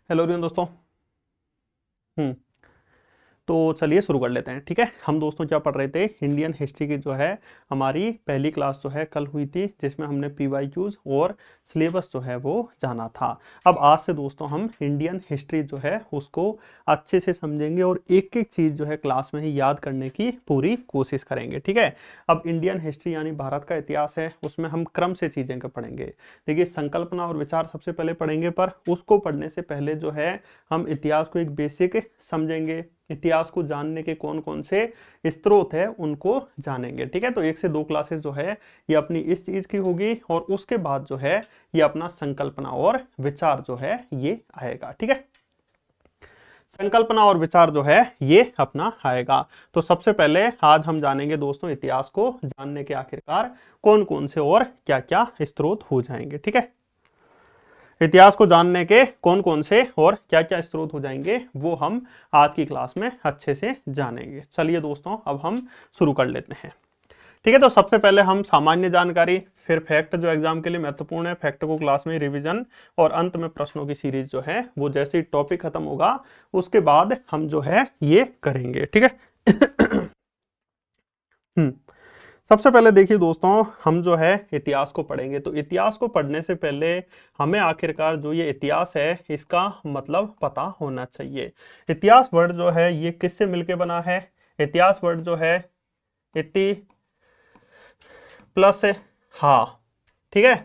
Hello everyone दोस्तों। हम्म तो चलिए शुरू कर लेते हैं। ठीक है, हम दोस्तों क्या पढ़ रहे थे, इंडियन हिस्ट्री की जो है हमारी पहली क्लास जो है कल हुई थी, जिसमें हमने पीवाईक्यूज और सिलेबस जो है वो जाना था। अब आज से दोस्तों हम इंडियन हिस्ट्री जो है उसको अच्छे से समझेंगे और एक एक चीज़ जो है क्लास में ही याद करने की पूरी कोशिश करेंगे। ठीक है, अब इंडियन हिस्ट्री यानी भारत का इतिहास है, उसमें हम क्रम से चीज़ें पढ़ेंगे। देखिए, संकल्पना और विचार सबसे पहले पढ़ेंगे, पर उसको पढ़ने से पहले जो है हम इतिहास को एक बेसिक समझेंगे। इतिहास को जानने के कौन कौन से स्रोत है उनको जानेंगे। ठीक है, तो 1 से 2 क्लासेस जो है ये अपनी इस चीज की होगी, और उसके बाद जो है ये अपना संकल्पना और विचार जो है ये आएगा। ठीक है, संकल्पना और विचार जो है ये अपना आएगा। तो सबसे पहले आज हम जानेंगे दोस्तों इतिहास को जानने के आखिरकार कौन कौन से और क्या क्या स्रोत हो जाएंगे। ठीक है, इतिहास को जानने के कौन कौन से और क्या क्या स्रोत हो जाएंगे वो हम आज की क्लास में अच्छे से जानेंगे। चलिए दोस्तों, अब हम शुरू कर लेते हैं। ठीक है, तो सबसे पहले हम सामान्य जानकारी, फिर फैक्ट जो एग्जाम के लिए महत्वपूर्ण है, फैक्ट को क्लास में रिवीजन, और अंत में प्रश्नों की सीरीज जो है वो जैसे ही टॉपिक खत्म होगा उसके बाद हम जो है ये करेंगे। ठीक है। हम्म सबसे पहले देखिए दोस्तों, हम जो है इतिहास को पढ़ेंगे, तो इतिहास को पढ़ने से पहले हमें आखिरकार जो ये इतिहास है इसका मतलब पता होना चाहिए। इतिहास वर्ड जो है ये किससे मिलके बना है? इतिहास वर्ड जो है इति प्लस हा, ठीक है,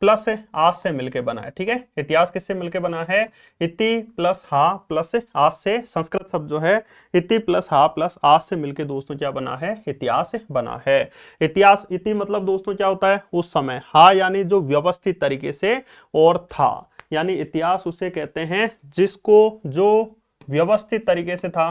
प्लस आज से मिलके बना है। ठीक है, इतिहास किससे मिलके बना है? इति प्लस हा प्लस आज से, संस्कृत शब्द जो है इति प्लस हा प्लस आज से मिलके दोस्तों क्या बना है? इतिहास बना है। इतिहास, इति मतलब दोस्तों क्या होता है? उस समय, हा यानी जो व्यवस्थित तरीके से, और था यानी इतिहास उसे कहते हैं जिसको जो व्यवस्थित तरीके से था।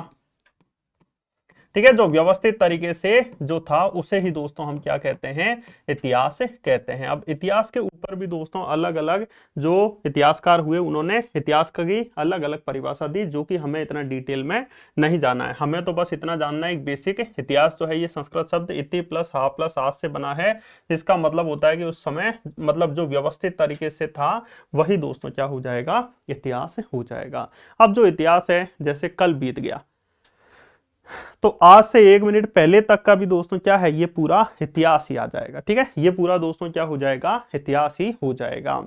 ठीक है, जो व्यवस्थित तरीके से जो था उसे ही दोस्तों हम क्या कहते हैं? इतिहास कहते हैं। अब इतिहास के ऊपर भी दोस्तों अलग अलग जो इतिहासकार हुए उन्होंने इतिहास की अलग अलग परिभाषा दी, जो कि हमें इतना डिटेल में नहीं जाना है। हमें तो बस इतना जानना है, एक बेसिक इतिहास जो है ये संस्कृत शब्द इति प्लस हा प्लस आज से बना है, जिसका मतलब होता है कि उस समय मतलब जो व्यवस्थित तरीके से था वही दोस्तों क्या हो जाएगा? इतिहास हो जाएगा। अब जो इतिहास है, जैसे कल बीत गया, तो आज से 1 मिनट पहले तक का भी दोस्तों क्या है? ये पूरा इतिहास ही आ जाएगा। ठीक है, ये पूरा दोस्तों क्या हो जाएगा? इतिहास ही हो जाएगा।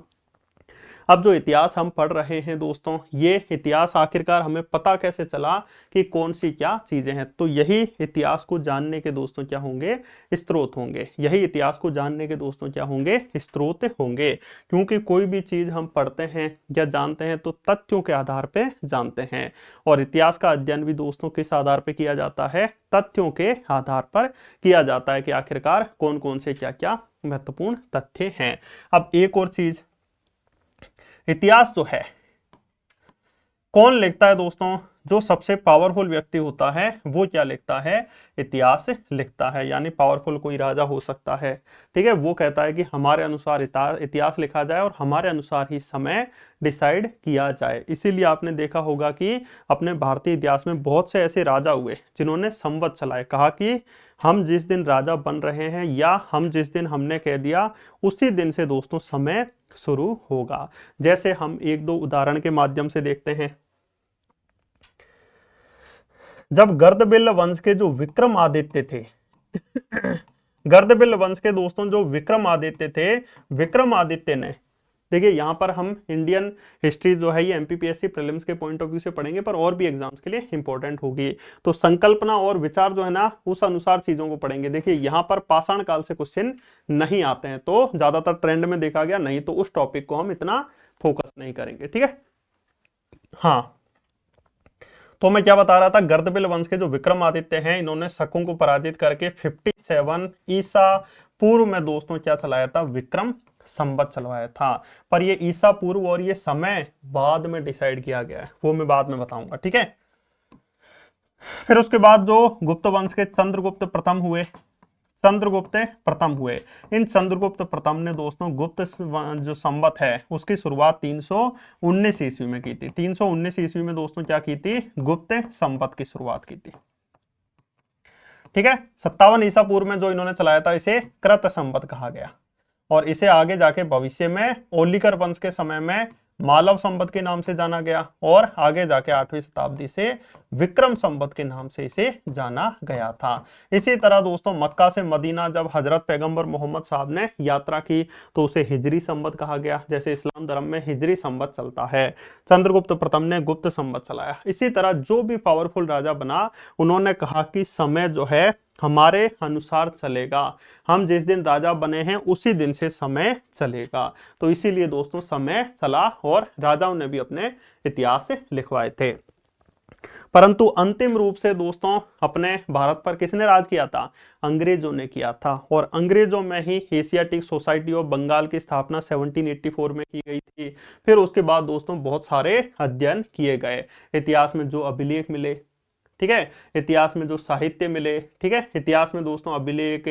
अब जो इतिहास हम पढ़ रहे हैं दोस्तों, ये इतिहास आखिरकार हमें पता कैसे चला कि कौन सी क्या चीजें हैं? तो यही इतिहास को जानने के दोस्तों क्या होंगे? स्रोत होंगे। यही इतिहास को जानने के दोस्तों क्या होंगे? स्रोत होंगे। क्योंकि कोई भी चीज हम पढ़ते हैं या जानते हैं तो तथ्यों के आधार पे जानते हैं, और इतिहास का अध्ययन भी दोस्तों किस आधार पे किया जाता है? तथ्यों के आधार पर किया जाता है कि आखिरकार कौन कौन से क्या क्या महत्वपूर्ण तथ्य हैं। अब एक और चीज, इतिहास जो है कौन लिखता है दोस्तों? जो सबसे पावरफुल व्यक्ति होता है वो क्या लिखता है? इतिहास लिखता है। यानी पावरफुल कोई राजा हो सकता है, ठीक है, वो कहता है कि हमारे अनुसार इतिहास लिखा जाए और हमारे अनुसार ही समय डिसाइड किया जाए। इसीलिए आपने देखा होगा कि अपने भारतीय इतिहास में बहुत से ऐसे राजा हुए जिन्होंने संवत चलाए, कहा कि हम जिस दिन राजा बन रहे हैं या हम जिस दिन हमने कह दिया उसी दिन से दोस्तों समय शुरू होगा। जैसे हम एक दो उदाहरण के माध्यम से देखते हैं। जब गर्दबिल्ल वंश के जो विक्रमादित्य थे, गर्दबिल्ल वंश के दोस्तों जो विक्रमादित्य थे, विक्रमादित्य ने, देखिए यहां पर हम इंडियन हिस्ट्री जो है ये एमपीपीएससी प्रीलिम्स के पॉइंट ऑफ व्यू से पढ़ेंगे, पर और भी एग्जाम्स के लिए इंपॉर्टेंट होगी। तो संकल्पना और विचार जो है ना उस अनुसार चीजों को पढ़ेंगे। देखिए यहां पर पाषाण काल से क्वेश्चन नहीं आते हैं, तो ज्यादातर ट्रेंड में देखा गया, नहीं तो उस टॉपिक को हम इतना फोकस नहीं करेंगे। ठीक है, हाँ, तो मैं क्या बता रहा था, गर्दबिल वंश के जो विक्रमादित्य हैं इन्होंने शकों को पराजित करके 57 ईसा पूर्व में दोस्तों क्या चलाया था? विक्रम संवत चलवाया था। पर ये ईसा पूर्व और ये समय बाद में डिसाइड किया गया है, वो मैं बाद में बताऊंगा। ठीक है, फिर उसके बाद जो गुप्त वंश के चंद्रगुप्त प्रथम हुए, चंद्रगुप्त प्रथम हुए, इन चंद्रगुप्त प्रथम ने दोस्तों गुप्त जो संवत है उसकी शुरुआत 319 ईस्वी में की थी। 319 ईस्वी में दोस्तों क्या की थी? गुप्त संवत की शुरुआत की थी। ठीक है, 57 ईसा पूर्व में जो इन्होंने चलाया था इसे कृत संवत कहा गया, और इसे आगे जाके भविष्य में ओलिकर वंश के समय में मालव संवत के नाम से जाना गया और आगे जाके 8वीं शताब्दी से विक्रम संवत के नाम से इसे जाना गया था। इसी तरह दोस्तों मक्का से मदीना जब हजरत पैगंबर मोहम्मद साहब ने यात्रा की तो उसे हिजरी संवत कहा गया, जैसे इस्लाम धर्म में हिजरी संवत चलता है। चंद्रगुप्त प्रथम ने गुप्त संवत चलाया। इसी तरह जो भी पावरफुल राजा बना उन्होंने कहा कि समय जो है हमारे अनुसार चलेगा, हम जिस दिन राजा बने हैं उसी दिन से समय चलेगा। तो इसीलिए दोस्तों समय चला और राजाओं ने भी अपने इतिहास लिखवाए थे। परंतु अंतिम रूप से दोस्तों अपने भारत पर किसने राज किया था? अंग्रेजों ने किया था। और अंग्रेजों में ही एशियाटिक सोसाइटी ऑफ बंगाल की स्थापना 1784 में की गई थी। फिर उसके बाद दोस्तों बहुत सारे अध्ययन किए गए, इतिहास में जो अभिलेख मिले, ठीक है, इतिहास में जो साहित्य मिले, ठीक है, इतिहास में दोस्तों अभिलेख,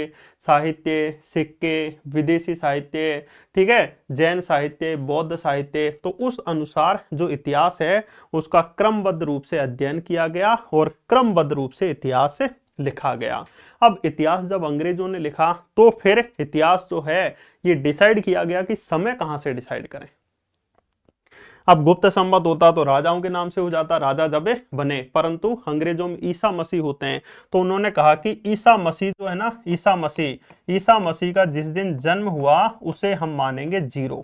साहित्य, सिक्के, विदेशी साहित्य, ठीक है, जैन साहित्य, बौद्ध साहित्य, तो उस अनुसार जो इतिहास है उसका क्रमबद्ध रूप से अध्ययन किया गया और क्रमबद्ध रूप से इतिहास लिखा गया। अब इतिहास जब अंग्रेजों ने लिखा तो फिर इतिहास जो है ये डिसाइड किया गया कि समय कहां से डिसाइड करें। अब गुप्त संवत होता तो राजाओं के नाम से हो जाता, राजा जब बने, परंतु अंग्रेजों में ईसा मसीह होते हैं तो उन्होंने कहा कि ईसा मसीह जो है ना, ईसा मसीह का जिस दिन जन्म हुआ उसे हम मानेंगे 0।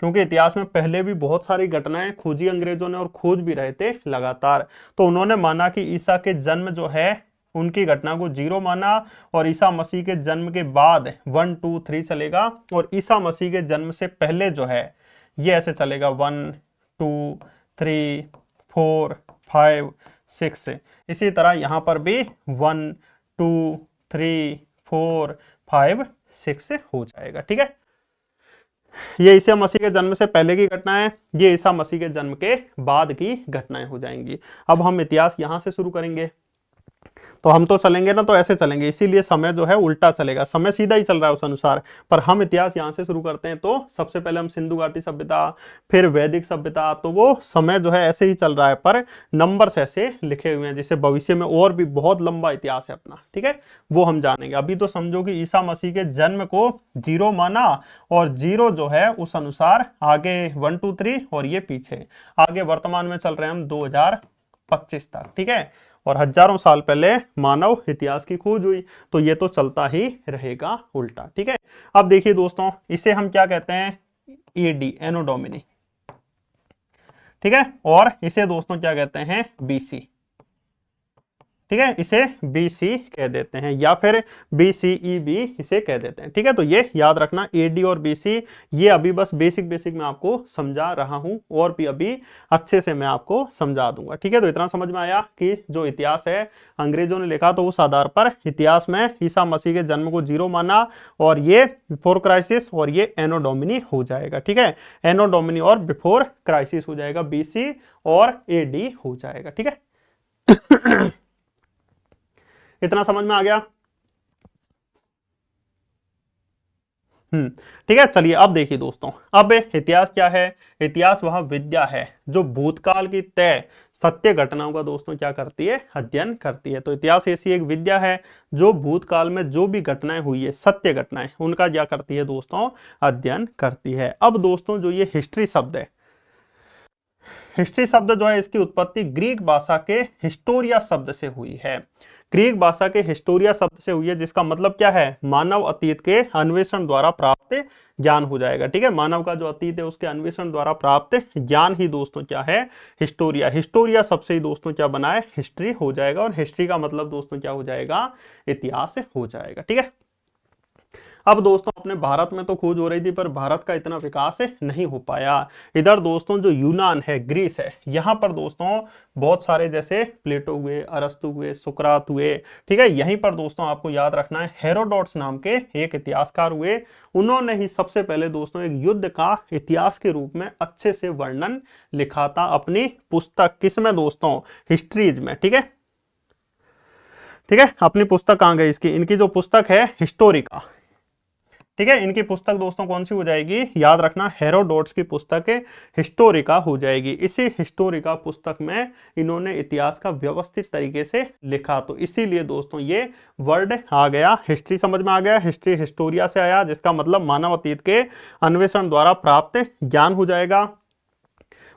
क्योंकि इतिहास में पहले भी बहुत सारी घटनाएं खोजी अंग्रेजों ने और खोज भी रहे थे लगातार, तो उन्होंने माना कि ईसा के जन्म जो है उनकी घटना को 0 माना और ईसा मसीह के जन्म के बाद 1 2 3 चलेगा और ईसा मसीह के जन्म से पहले जो है ये ऐसे चलेगा 1 2 3 4 5 6। इसी तरह यहां पर भी 1 2 3 4 5 6 हो जाएगा, ठीक है। ये ईसा मसीह के जन्म से पहले की घटनाएं, ये ईसा मसीह के जन्म के बाद की घटनाएं हो जाएंगी। अब हम इतिहास यहां से शुरू करेंगे, तो हम तो चलेंगे ना तो ऐसे चलेंगे, इसीलिए समय जो है उल्टा चलेगा, समय सीधा ही चल रहा है उस अनुसार, पर हम इतिहास यहां से शुरू करते हैं। तो सबसे पहले हम सिंधु घाटी सभ्यता, फिर वैदिक सभ्यता, तो वो समय जो है ऐसे ही चल रहा है पर नंबर्स ऐसे लिखे हुए हैं, जिससे भविष्य में और भी बहुत लंबा इतिहास है अपना, ठीक है, वो हम जानेंगे। अभी तो समझो कि ईसा मसीह के जन्म को 0 माना और 0 जो है उस अनुसार आगे 1 2 3 और ये पीछे आगे वर्तमान में चल रहे हैं हम 2025 तक, ठीक है। और हजारों साल पहले मानव इतिहास की खोज हुई, तो ये तो चलता ही रहेगा उल्टा, ठीक है। अब देखिए दोस्तों, इसे हम क्या कहते हैं? एडी, एनो डोमिनी, ठीक है, और इसे दोस्तों क्या कहते हैं? बीसी, ठीक है, इसे बीसी कह देते हैं या फिर बीसीई भी इसे कह देते हैं, ठीक है। तो ये याद रखना, एडी और बीसी, ये अभी बस बेसिक मैं आपको समझा रहा हूं और भी अभी अच्छे से मैं आपको समझा दूंगा, ठीक है। तो इतना समझ में आया कि जो इतिहास है अंग्रेजों ने लिखा तो उस आधार पर इतिहास में ईसा मसीह के जन्म को 0 माना और ये बिफोर क्राइसिस और ये एनो डोमिनी हो जाएगा, ठीक है। एनो डोमिनी और बिफोर क्राइसिस हो जाएगा, बीसी और एडी हो जाएगा, ठीक है। इतना समझ में आ गया? ठीक है। चलिए अब देखिए दोस्तों, अब इतिहास क्या है? इतिहास वह विद्या है जो भूतकाल की तय सत्य घटनाओं का दोस्तों क्या करती है? अध्ययन करती है। तो इतिहास ऐसी एक विद्या है जो भूतकाल में जो भी घटनाएं हुई है, सत्य घटनाएं, उनका क्या करती है दोस्तों? अध्ययन करती है। अब दोस्तों जो ये हिस्ट्री शब्द है, हिस्ट्री शब्द जो है इसकी उत्पत्ति ग्रीक भाषा के हिस्टोरिया शब्द से हुई है। ग्रीक भाषा के हिस्टोरिया शब्द से हुई है, जिसका मतलब क्या है? मानव अतीत के अन्वेषण द्वारा प्राप्त ज्ञान हो जाएगा, ठीक है। मानव का जो अतीत है उसके अन्वेषण द्वारा प्राप्त ज्ञान ही दोस्तों क्या है? हिस्टोरिया। हिस्टोरिया सबसे ही दोस्तों क्या बना है? हिस्ट्री हो जाएगा। और हिस्ट्री का मतलब दोस्तों क्या हो जाएगा? इतिहास हो जाएगा, ठीक है। अब दोस्तों अपने भारत में तो खोज हो रही थी पर भारत का इतना विकास नहीं हो पाया। इधर दोस्तों जो यूनान है, ग्रीस है, यहाँ पर दोस्तों बहुत सारे जैसे प्लेटो हुए, अरस्तु हुए, सुकरात हुए, ठीक है। यहीं पर दोस्तों आपको याद रखना है हेरोडोटस नाम के एक इतिहासकार हुए। उन्होंने ही सबसे पहले दोस्तों एक युद्ध का इतिहास के रूप में अच्छे से वर्णन लिखा था अपनी पुस्तक, किसमें दोस्तों? हिस्ट्रीज में, ठीक है, ठीक है। अपनी पुस्तक कहां गई इसकी? इनकी जो पुस्तक है हिस्टोरिका, ठीक है। इनकी पुस्तक दोस्तों कौन सी हो जाएगी, याद रखना, हेरोडोट्स की पुस्तक हिस्टोरिका हो जाएगी। इसी हिस्टोरिका पुस्तक में इन्होंने इतिहास का व्यवस्थित तरीके से लिखा, तो इसीलिए दोस्तों ये वर्ड आ गया, हिस्ट्री समझ में आ गया। हिस्ट्री हिस्टोरिया से आया, जिसका मतलब मानव अतीत के अन्वेषण द्वारा प्राप्त ज्ञान हो जाएगा।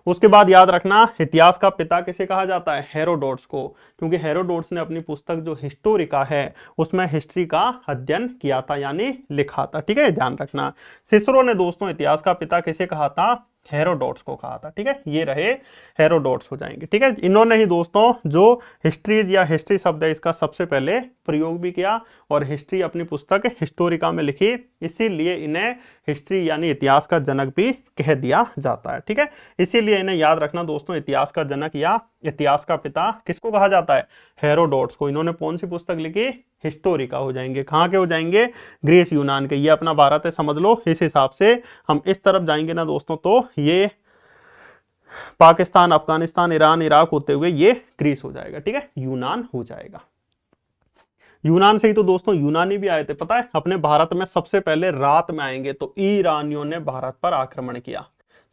उसके बाद याद रखना, इतिहास का पिता किसे कहा जाता है, हेरोडोट्स को, क्योंकि हेरोडोट्स ने अपनी पुस्तक जो हिस्टोरिका है उसमें हिस्ट्री का अध्ययन किया था, यानी लिखा था। ठीक है, ध्यान रखना। सिसरो ने दोस्तों इतिहास का पिता किसे कहा था, हेरोडोट्स को कहा था। ठीक है, ये रहे हेरोडोट्स हो जाएंगे। ठीक है, इन्होंने ही दोस्तों जो हिस्ट्रीज या हिस्ट्री शब्द है इसका सबसे पहले प्रयोग भी किया और हिस्ट्री अपनी पुस्तक हिस्टोरिका में लिखी, इसीलिए इन्हें हिस्ट्री यानी इतिहास का जनक भी कह दिया जाता है। ठीक है, इसीलिए इन्हें याद रखना दोस्तों, इतिहास का जनक या इतिहास का पिता किसको कहा जाता है, हेरोडोट्स को। इन्होंने कौन सी पुस्तक लिखी, हिस्टोरिका हो जाएंगे। कहाँ के हो जाएंगे, ग्रीस यूनान के। ये अपना भारत है समझ लो, इस हिसाब से हम इस तरफ जाएंगे ना दोस्तों, तो ये पाकिस्तान, अफगानिस्तान, ईरान, इराक होते हुए ये ग्रीस हो जाएगा। ठीक है, यूनान हो जाएगा। यूनान से ही तो दोस्तों यूनानी भी आए थे, पता है, अपने भारत में सबसे पहले रात में आएंगे, तो ईरानियों ने भारत पर आक्रमण किया।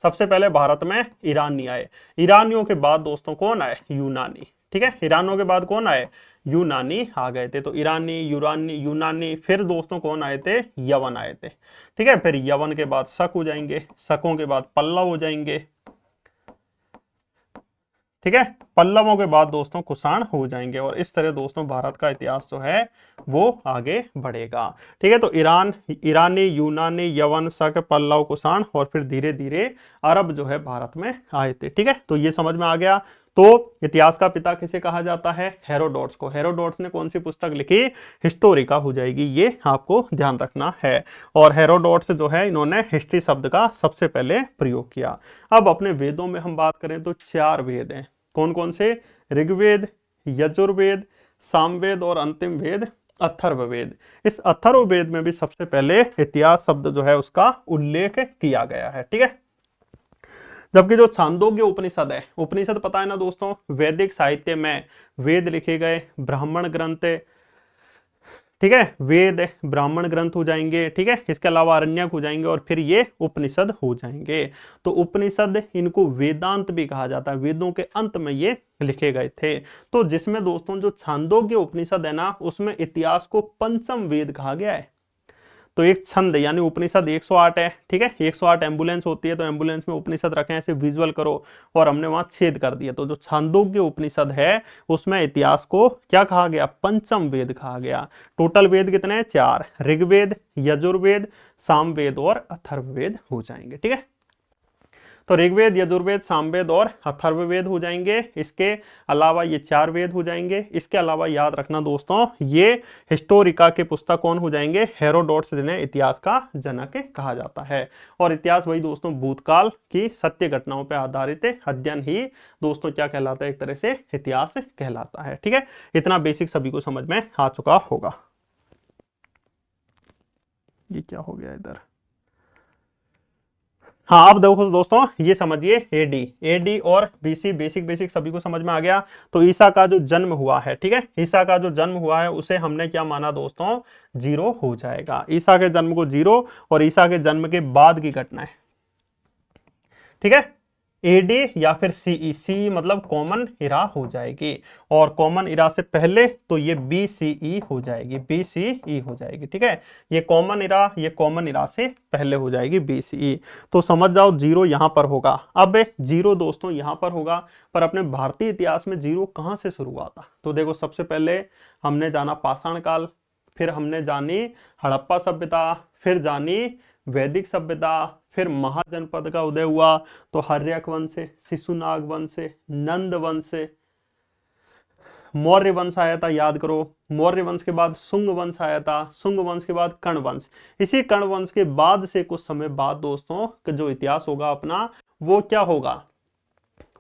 सबसे पहले भारत में ईरानी आए, ईरानियों के बाद दोस्तों कौन आए, यूनानी। ठीक है, ईरानियों के बाद कौन आए, यूनानी आ गए थे। तो ईरानी, यूनानी, फिर दोस्तों कौन आए थे, यवन आए थे। ठीक है, फिर यवन के बाद शक हो जाएंगे, शकों के बाद पल्लव हो जाएंगे। ठीक है, पल्लवों के बाद दोस्तों कुषाण हो जाएंगे, और इस तरह दोस्तों भारत का इतिहास जो है वो आगे बढ़ेगा। ठीक है, तो ईरानी, यूनानी, यवन, शक, पल्लव, कुषाण, और फिर धीरे धीरे अरब जो है भारत में आए थे। ठीक है, तो ये समझ में आ गया। तो इतिहास का पिता किसे कहा जाता है, हेरोडोट्स को। हेरोडोट्स ने कौन सी पुस्तक लिखी, हिस्टोरिका हो जाएगी, ये आपको ध्यान रखना है। और हेरोडोट्स जो है इन्होंने हिस्ट्री शब्द का सबसे पहले प्रयोग किया। अब अपने वेदों में हम बात करें तो 4 वेद हैं। कौन कौन से, ऋग्वेद, यजुर्वेद, सामवेद और अंतिम वेद अथर्ववेद। इस अथर्ववेद में भी सबसे पहले इतिहास शब्द जो है उसका उल्लेख किया गया है। ठीक है, जबकि जो छांदोग्य उपनिषद है, उपनिषद पता है ना दोस्तों, वैदिक साहित्य में वेद लिखे गए ब्राह्मण ग्रंथ। ठीक है, वेद ब्राह्मण ग्रंथ हो जाएंगे। ठीक है, इसके अलावा अरण्यक हो जाएंगे, और फिर ये उपनिषद हो जाएंगे। तो उपनिषद, इनको वेदांत भी कहा जाता है, वेदों के अंत में ये लिखे गए थे। तो जिसमें दोस्तों जो छांदोग्य उपनिषद है ना, उसमें इतिहास को पंचम वेद कहा गया है। तो एक छंद यानी उपनिषद 108 है। ठीक है, 108 एम्बुलेंस होती है, तो एम्बुलेंस में उपनिषद रखे, ऐसे विजुअल करो, और हमने वहां छेद कर दिया। तो जो छांदोग्य उपनिषद है उसमें इतिहास को क्या कहा गया, पंचम वेद कहा गया। टोटल वेद कितने हैं, 4, ऋग्वेद, यजुर्वेद, सामवेद और अथर्ववेद हो जाएंगे। ठीक है, तो ऋग्वेद, यजुर्वेद, सामवेद और अथर्ववेद हो जाएंगे। इसके अलावा ये 4 वेद हो जाएंगे। इसके अलावा याद रखना दोस्तों, ये हिस्टोरिका के पुस्तक कौन हो जाएंगे, हेरोडोट्स, जिन्हें इतिहास का जनक कहा जाता है। और इतिहास वही दोस्तों भूतकाल की सत्य घटनाओं पर आधारित अध्ययन ही दोस्तों क्या कहलाता है, एक तरह से इतिहास कहलाता है। ठीक है, इतना बेसिक सभी को समझ में आ चुका होगा। ये क्या हो गया इधर, हाँ अब देखो दोस्तों, ये समझिए एडी और बीसी, बेसिक सभी को समझ में आ गया। तो ईसा का जो जन्म हुआ है, ठीक है, ईसा का जो जन्म हुआ है उसे हमने क्या माना दोस्तों, 0 हो जाएगा। ईसा के जन्म को 0, और ईसा के जन्म के बाद की घटना है। ठीक है, एडी या फिर सीई मतलब कॉमन इरा हो जाएगी, और कॉमन इरा से पहले तो ये बीसीई हो जाएगी, बीसीई हो जाएगी। ठीक है, ये कॉमन इरा से पहले हो जाएगी बीसीई। तो समझ जाओ 0 यहां पर होगा। अब 0 दोस्तों यहां पर होगा, पर अपने भारतीय इतिहास में 0 कहां से शुरू हुआ था, तो देखो सबसे पहले हमने जाना पाषाण काल, फिर हमने जानी हड़प्पा सभ्यता, फिर जानी वैदिक सभ्यता, फिर महाजनपद का उदय हुआ, तो हर्यक वंश, शिशुनाग वंश, नंद वंश, मौर्य वंश आया था, याद करो। मौर्य वंश के बाद शुंग वंश आया था, शुंग वंश के बाद कर्ण वंश। इसी कर्ण वंश के बाद से कुछ समय बाद दोस्तों जो इतिहास होगा अपना, वो क्या होगा,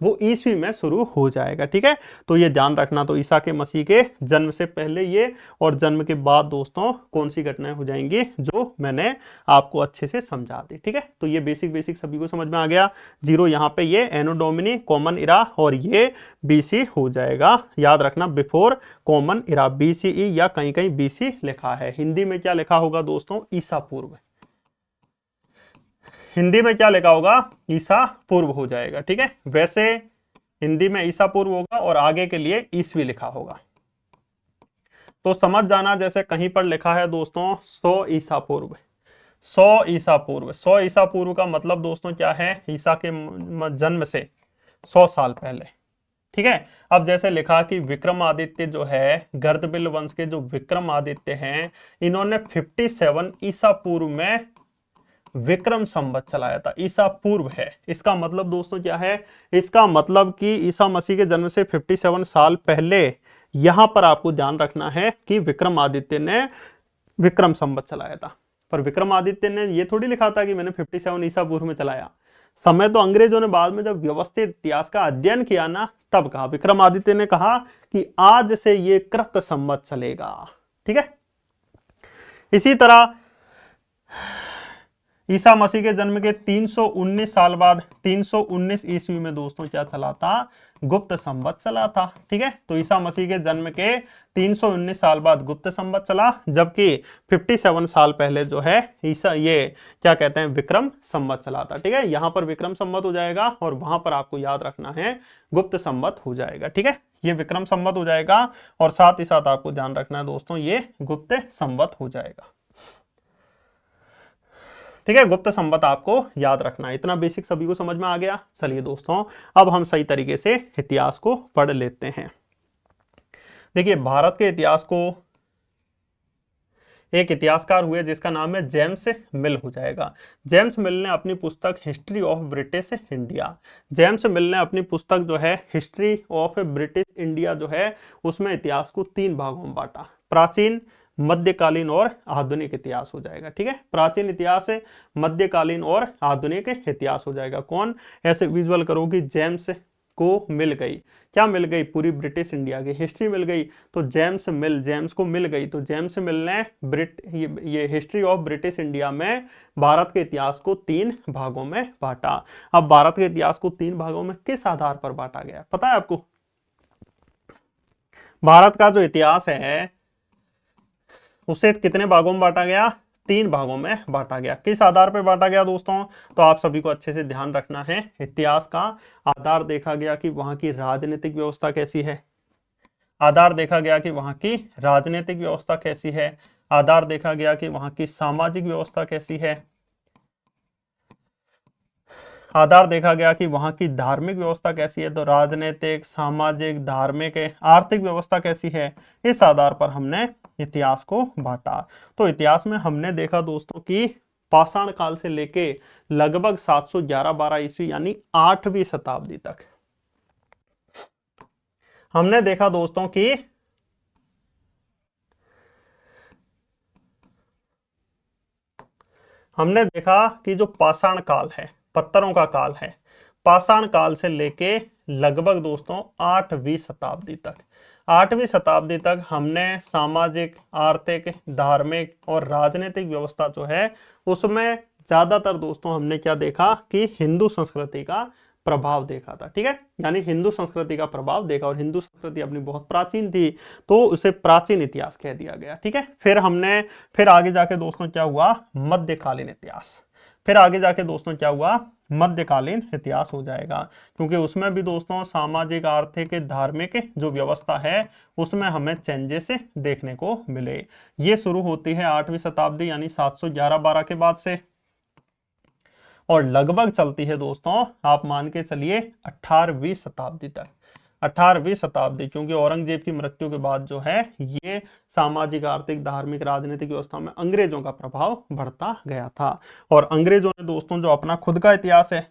वो ईस्वी में शुरू हो जाएगा। ठीक है, तो ये ध्यान रखना। तो ईसा के मसीह के जन्म से पहले ये, और जन्म के बाद दोस्तों कौन सी घटनाएं हो जाएंगी, जो मैंने आपको अच्छे से समझा दी। ठीक है, तो ये बेसिक सभी को समझ में आ गया। 0 यहाँ पे ये एनो डोमिनी कॉमन इरा, और ये बीसी हो जाएगा। याद रखना बिफोर कॉमन इरा, बीसीई या कहीं कहीं बीसी लिखा है। हिंदी में क्या लिखा होगा दोस्तों, ईसा पूर्व। हिंदी में क्या लिखा होगा, ईसा पूर्व हो जाएगा। ठीक है, वैसे हिंदी में ईसा पूर्व होगा और आगे के लिए ईस्वी लिखा होगा। तो समझ जाना, जैसे कहीं पर लिखा है दोस्तों 100 ईसा पूर्व, 100 ईसा पूर्व, 100 ईसा पूर्व का मतलब दोस्तों क्या है, ईसा के जन्म से 100 साल पहले। ठीक है, अब जैसे लिखा कि विक्रमादित्य जो है, गर्दबिल वंश के जो विक्रमादित्य हैं, इन्होंने 57 ईसा पूर्व में विक्रम संवत चलाया था। ईसा पूर्व है, इसका मतलब दोस्तों क्या है, इसका मतलब कि ईसा मसीह के जन्म से 57 साल पहले यहां पर आपको ध्यान रखना है कि विक्रमादित्य ने विक्रम संवत चलाया था। पर विक्रमादित्य ने ये थोड़ी लिखा था कि मैंने 57 ईसा पूर्व में चलाया। समय तो अंग्रेजों ने बाद में जब व्यवस्थित इतिहास का अध्ययन किया ना, तब कहा, विक्रमादित्य ने कहा कि आज से ये कृत संवत चलेगा। ठीक है, इसी तरह ईसा मसीह के जन्म के 319 साल बाद 319 ईस्वी में दोस्तों क्या चला था, गुप्त संवत चला था। ठीक है, तो ईसा मसीह के जन्म के 319 साल बाद गुप्त संवत चला, जबकि 57 साल पहले जो है ईसा, ये क्या कहते हैं, विक्रम संवत चला था। ठीक है, यहां पर विक्रम संवत हो जाएगा और वहां पर आपको याद रखना है गुप्त संवत हो जाएगा। ठीक है, ये विक्रम संवत हो जाएगा और साथ ही साथ आपको ध्यान रखना है दोस्तों, ये गुप्त संवत हो जाएगा। ठीक है, गुप्त संवत आपको याद रखना है। इतना बेसिक सभी को समझ में आ गया। चलिए दोस्तों, अब हम सही तरीके से इतिहास को पढ़ लेते हैं। देखिए, भारत के इतिहास को एक इतिहासकार हुए जिसका नाम है जेम्स मिल हो जाएगा। जेम्स मिल ने अपनी पुस्तक history of British India, James मिल ने अपनी पुस्तक जो है हिस्ट्री ऑफ ब्रिटिश इंडिया जो है, उसमें इतिहास को 3 भागों में बांटा, प्राचीन, मध्यकालीन और आधुनिक इतिहास हो जाएगा। ठीक है, प्राचीन इतिहास, मध्यकालीन और आधुनिक इतिहास हो जाएगा। कौन, ऐसे विजुअल करो कि जेम्स को मिल गई, क्या मिल गई, पूरी ब्रिटिश इंडिया की हिस्ट्री मिल गई। तो जेम्स मिल, जेम्स को मिल गई, तो जेम्स मिल ने ये हिस्ट्री ऑफ ब्रिटिश इंडिया में भारत के इतिहास को 3 भागों में बांटा। अब भारत के इतिहास को 3 भागों में किस आधार पर बांटा गया, पता है आपको? भारत का जो इतिहास है उसे कितने भागों में बांटा गया, 3 भागों में बांटा गया। किस आधार पर बांटा गया दोस्तों, तो आप सभी को अच्छे से ध्यान रखना है। इतिहास का आधार देखा गया कि वहां की राजनीतिक व्यवस्था कैसी है, आधार देखा गया कि वहां की राजनीतिक व्यवस्था कैसी है, आधार देखा गया कि वहां की सामाजिक व्यवस्था कैसी है, आधार देखा गया कि वहां की धार्मिक व्यवस्था कैसी है। तो राजनीतिक, सामाजिक, धार्मिक, आर्थिक व्यवस्था कैसी है, इस आधार पर हमने इतिहास को बांटा। तो इतिहास में हमने देखा दोस्तों कि पाषाण काल से लेके लगभग 711-12 ईस्वी यानी 8वीं शताब्दी तक हमने देखा दोस्तों कि हमने देखा कि जो पाषाण काल है, पत्थरों का काल है, पाषाण काल से लेके लगभग दोस्तों 8वीं शताब्दी तक, 8वीं शताब्दी तक हमने सामाजिक, आर्थिक, धार्मिक और राजनीतिक व्यवस्था जो है उसमें ज्यादातर दोस्तों हमने क्या देखा कि हिंदू संस्कृति का प्रभाव देखा था। ठीक है, यानी हिंदू संस्कृति का प्रभाव देखा, और हिंदू संस्कृति अपनी बहुत प्राचीन थी तो उसे प्राचीन इतिहास कह दिया गया। ठीक है, फिर आगे जाके दोस्तों क्या हुआ, मध्यकालीन इतिहास, फिर आगे जाके दोस्तों क्या हुआ, मध्यकालीन इतिहास हो जाएगा, क्योंकि उसमें भी दोस्तों सामाजिक, आर्थिक, धार्मिक जो व्यवस्था है उसमें हमें चेंजेस देखने को मिले। ये शुरू होती है 8वीं शताब्दी यानी 711-12 के बाद से, और लगभग चलती है दोस्तों आप मान के चलिए 18वीं शताब्दी तक, 18वीं शताब्दी, क्योंकि औरंगजेब की मृत्यु के बाद जो है ये सामाजिक, आर्थिक, धार्मिक, राजनीतिक व्यवस्था में अंग्रेजों का प्रभाव बढ़ता गया था। और अंग्रेजों ने दोस्तों जो अपना खुद का इतिहास है,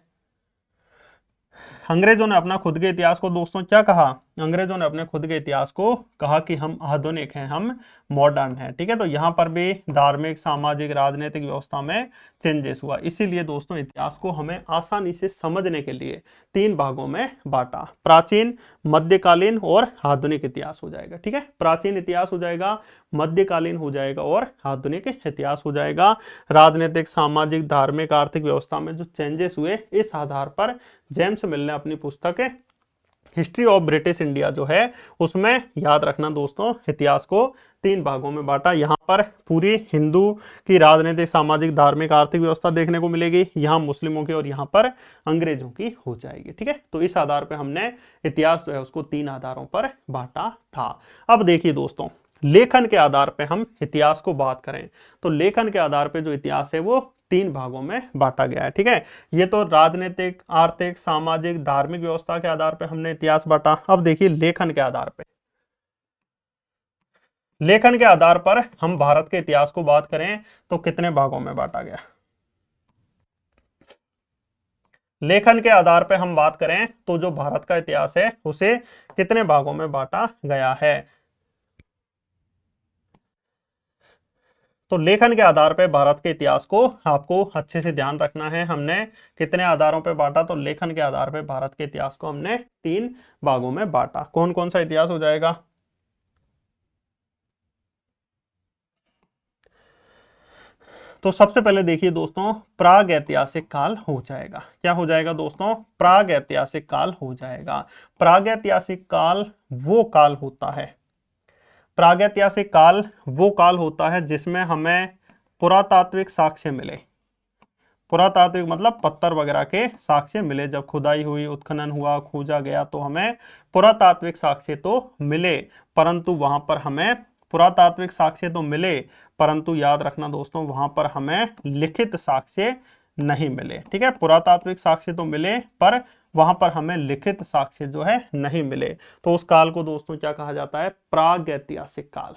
अंग्रेजों ने अपना खुद के इतिहास को दोस्तों क्या कहा, अंग्रेजों ने अपने खुद के इतिहास को कहा कि हम आधुनिक हैं, हम मॉडर्न हैं। ठीक है, तो यहां पर भी धार्मिक, सामाजिक, राजनीतिक व्यवस्था में चेंजेस हुआ। इसीलिए दोस्तों इतिहास को हमें आसानी से समझने के लिए 3 भागों में बांटा, प्राचीन, मध्यकालीन और आधुनिक इतिहास हो जाएगा। ठीक है, प्राचीन इतिहास हो जाएगा, मध्यकालीन हो जाएगा और आधुनिक इतिहास हो जाएगा। राजनीतिक, सामाजिक, धार्मिक, आर्थिक व्यवस्था में जो चेंजेस हुए, इस आधार पर जेम्स मिल ने अपनी पुस्तक हिस्ट्री ऑफ ब्रिटिश इंडिया जो है उसमें याद रखना दोस्तों, इतिहास को 3 भागों में बांटा। यहाँ पर पूरी हिंदू की राजनीतिक, सामाजिक, धार्मिक, आर्थिक व्यवस्था देखने को मिलेगी, यहाँ मुस्लिमों की और यहाँ पर अंग्रेजों की हो जाएगी। ठीक है, तो इस आधार पर हमने इतिहास जो है उसको 3 आधारों पर बांटा था। अब देखिए दोस्तों, लेखन के आधार पर हम इतिहास को बात करें तो लेखन के आधार पर जो इतिहास है वो 3 भागों में बांटा गया है। ठीक है, ये तो राजनीतिक, आर्थिक, सामाजिक, धार्मिक व्यवस्था के आधार पर हमने इतिहास बांटा। अब देखिए लेखन के आधार पर, लेखन के आधार पर हम भारत के इतिहास को बात करें तो कितने भागों में बांटा गया। लेखन के आधार पर हम बात करें तो जो भारत का इतिहास है उसे कितने भागों में बांटा गया है। तो लेखन के आधार पर भारत के इतिहास को आपको अच्छे से ध्यान रखना है। हमने कितने आधारों पर बांटा, तो लेखन के आधार पर भारत के इतिहास को हमने 3 भागों में बांटा। कौन कौन सा इतिहास हो जाएगा। तो सबसे पहले देखिए दोस्तों, प्राग ऐतिहासिक काल हो जाएगा। क्या हो जाएगा दोस्तों, प्राग ऐतिहासिक काल हो जाएगा। प्राग ऐतिहासिक काल वो काल होता है, प्रागैतिहासिक काल वो काल होता है जिसमें हमें पुरातात्विक साक्ष्य मिले। पुरातात्विक मतलब पत्थर वगैरह के साक्ष्य मिले, जब खुदाई हुई, उत्खनन हुआ, खोजा गया तो हमें पुरातात्विक साक्ष्य तो मिले, परंतु वहां पर हमें पुरातात्विक साक्ष्य तो मिले, परंतु याद रखना दोस्तों वहां पर हमें लिखित साक्ष्य नहीं मिले। ठीक है, पुरातात्विक साक्ष्य तो मिले पर वहां पर हमें लिखित साक्ष्य जो है नहीं मिले। तो उस काल को दोस्तों क्या कहा जाता है, प्रागैतिहासिक काल।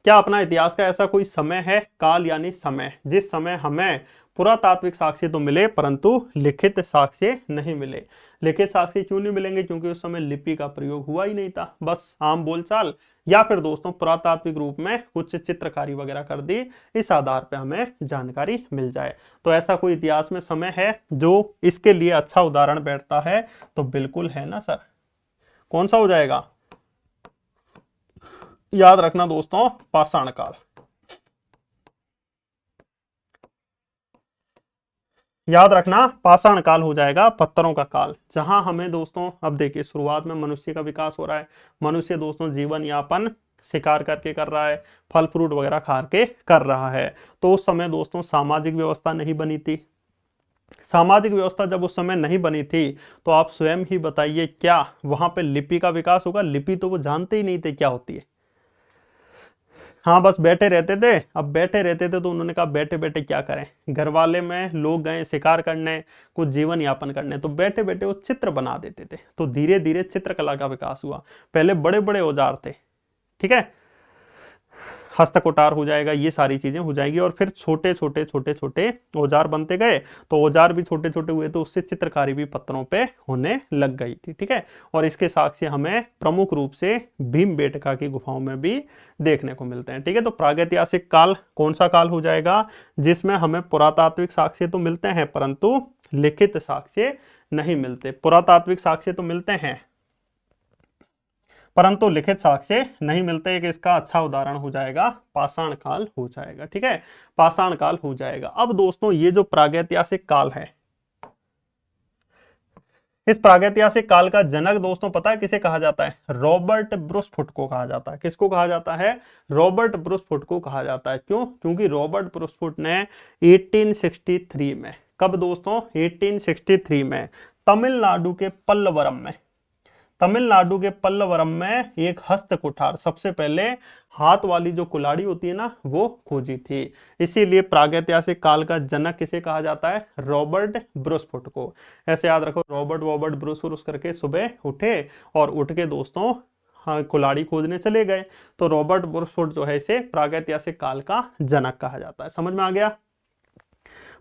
क्या अपना इतिहास का ऐसा कोई समय है, काल यानी समय, जिस समय हमें पुरातात्विक साक्ष्य तो मिले परंतु लिखित साक्ष्य नहीं मिले। लिखित साक्ष्य क्यों नहीं मिलेंगे, क्योंकि उस समय लिपि का प्रयोग हुआ ही नहीं था, बस आम बोलचाल, या फिर दोस्तों पुरातात्विक रूप में कुछ चित्रकारी वगैरह कर दी, इस आधार पे हमें जानकारी मिल जाए। तो ऐसा कोई इतिहास में समय है जो इसके लिए अच्छा उदाहरण बैठता है, तो बिल्कुल है ना सर। कौन सा हो जाएगा, याद रखना दोस्तों, पाषाण काल। याद रखना पाषाण काल हो जाएगा, पत्थरों का काल, जहां हमें दोस्तों, अब देखिए शुरुआत में मनुष्य का विकास हो रहा है। मनुष्य दोस्तों जीवन यापन शिकार करके कर रहा है, फल फ्रूट वगैरह खा के कर रहा है। तो उस समय दोस्तों सामाजिक व्यवस्था नहीं बनी थी। सामाजिक व्यवस्था जब उस समय नहीं बनी थी तो आप स्वयं ही बताइए क्या वहां पे लिपि का विकास होगा। लिपि तो वो जानते ही नहीं थे क्या होती है। हाँ, बस बैठे रहते थे। अब बैठे रहते थे तो उन्होंने कहा बैठे बैठे क्या करें, घर वाले में लोग गए शिकार करने, कुछ जीवन यापन करने, तो बैठे बैठे वो चित्र बना देते थे। तो धीरे धीरे चित्रकला का विकास हुआ। पहले बड़े बड़े औजार थे, ठीक है, हस्तकुटार हो जाएगा, ये सारी चीजें हो जाएंगी, और फिर छोटे छोटे छोटे छोटे औजार बनते गए। तो औजार भी छोटे छोटे हुए तो उससे चित्रकारी भी पत्थरों पे होने लग गई थी। ठीक है, और इसके साक्ष्य हमें प्रमुख रूप से भीमबेटका की गुफाओं में भी देखने को मिलते हैं। ठीक है, तो प्रागैतिहासिक काल कौन सा काल हो जाएगा, जिसमें हमें पुरातात्विक साक्ष्य तो मिलते हैं परंतु लिखित साक्ष्य नहीं मिलते। पुरातात्विक साक्ष्य तो मिलते हैं परंतु लिखित साक्ष्य नहीं मिलते। एक इसका अच्छा उदाहरण हो जाएगा पाषाण काल हो जाएगा। ठीक है, पाषाण काल हो जाएगा। अब दोस्तों ये जो प्रागैतिहासिक काल है, इस प्रागैतिहासिक काल का जनक दोस्तों पता है किसे कहा जाता है, रॉबर्ट ब्रुसफुट को कहा जाता है। किसको कहा जाता है, रॉबर्ट ब्रुसफुट को कहा जाता है। क्यों, क्योंकि रॉबर्ट ब्रुसफुट ने 1863 में, कब दोस्तों, 1863 में तमिलनाडु के पल्लवरम में, तमिलनाडु के पल्लवरम में एक हस्त कुठार, सबसे पहले हाथ वाली जो कुल्हाड़ी होती है ना, वो खोजी थी। इसीलिए प्रागैतिहासिक काल का जनक किसे कहा जाता है, रॉबर्ट ब्रुसफुट को। ऐसे याद रखो, रॉबर्ट वॉबर्ट ब्रुस करके सुबह उठे और उठ के दोस्तों हाँ कुल्हाड़ी खोजने चले गए। तो रॉबर्ट ब्रुसफुट जो है इसे प्रागैतिहासिक काल का जनक कहा जाता है। समझ में आ गया।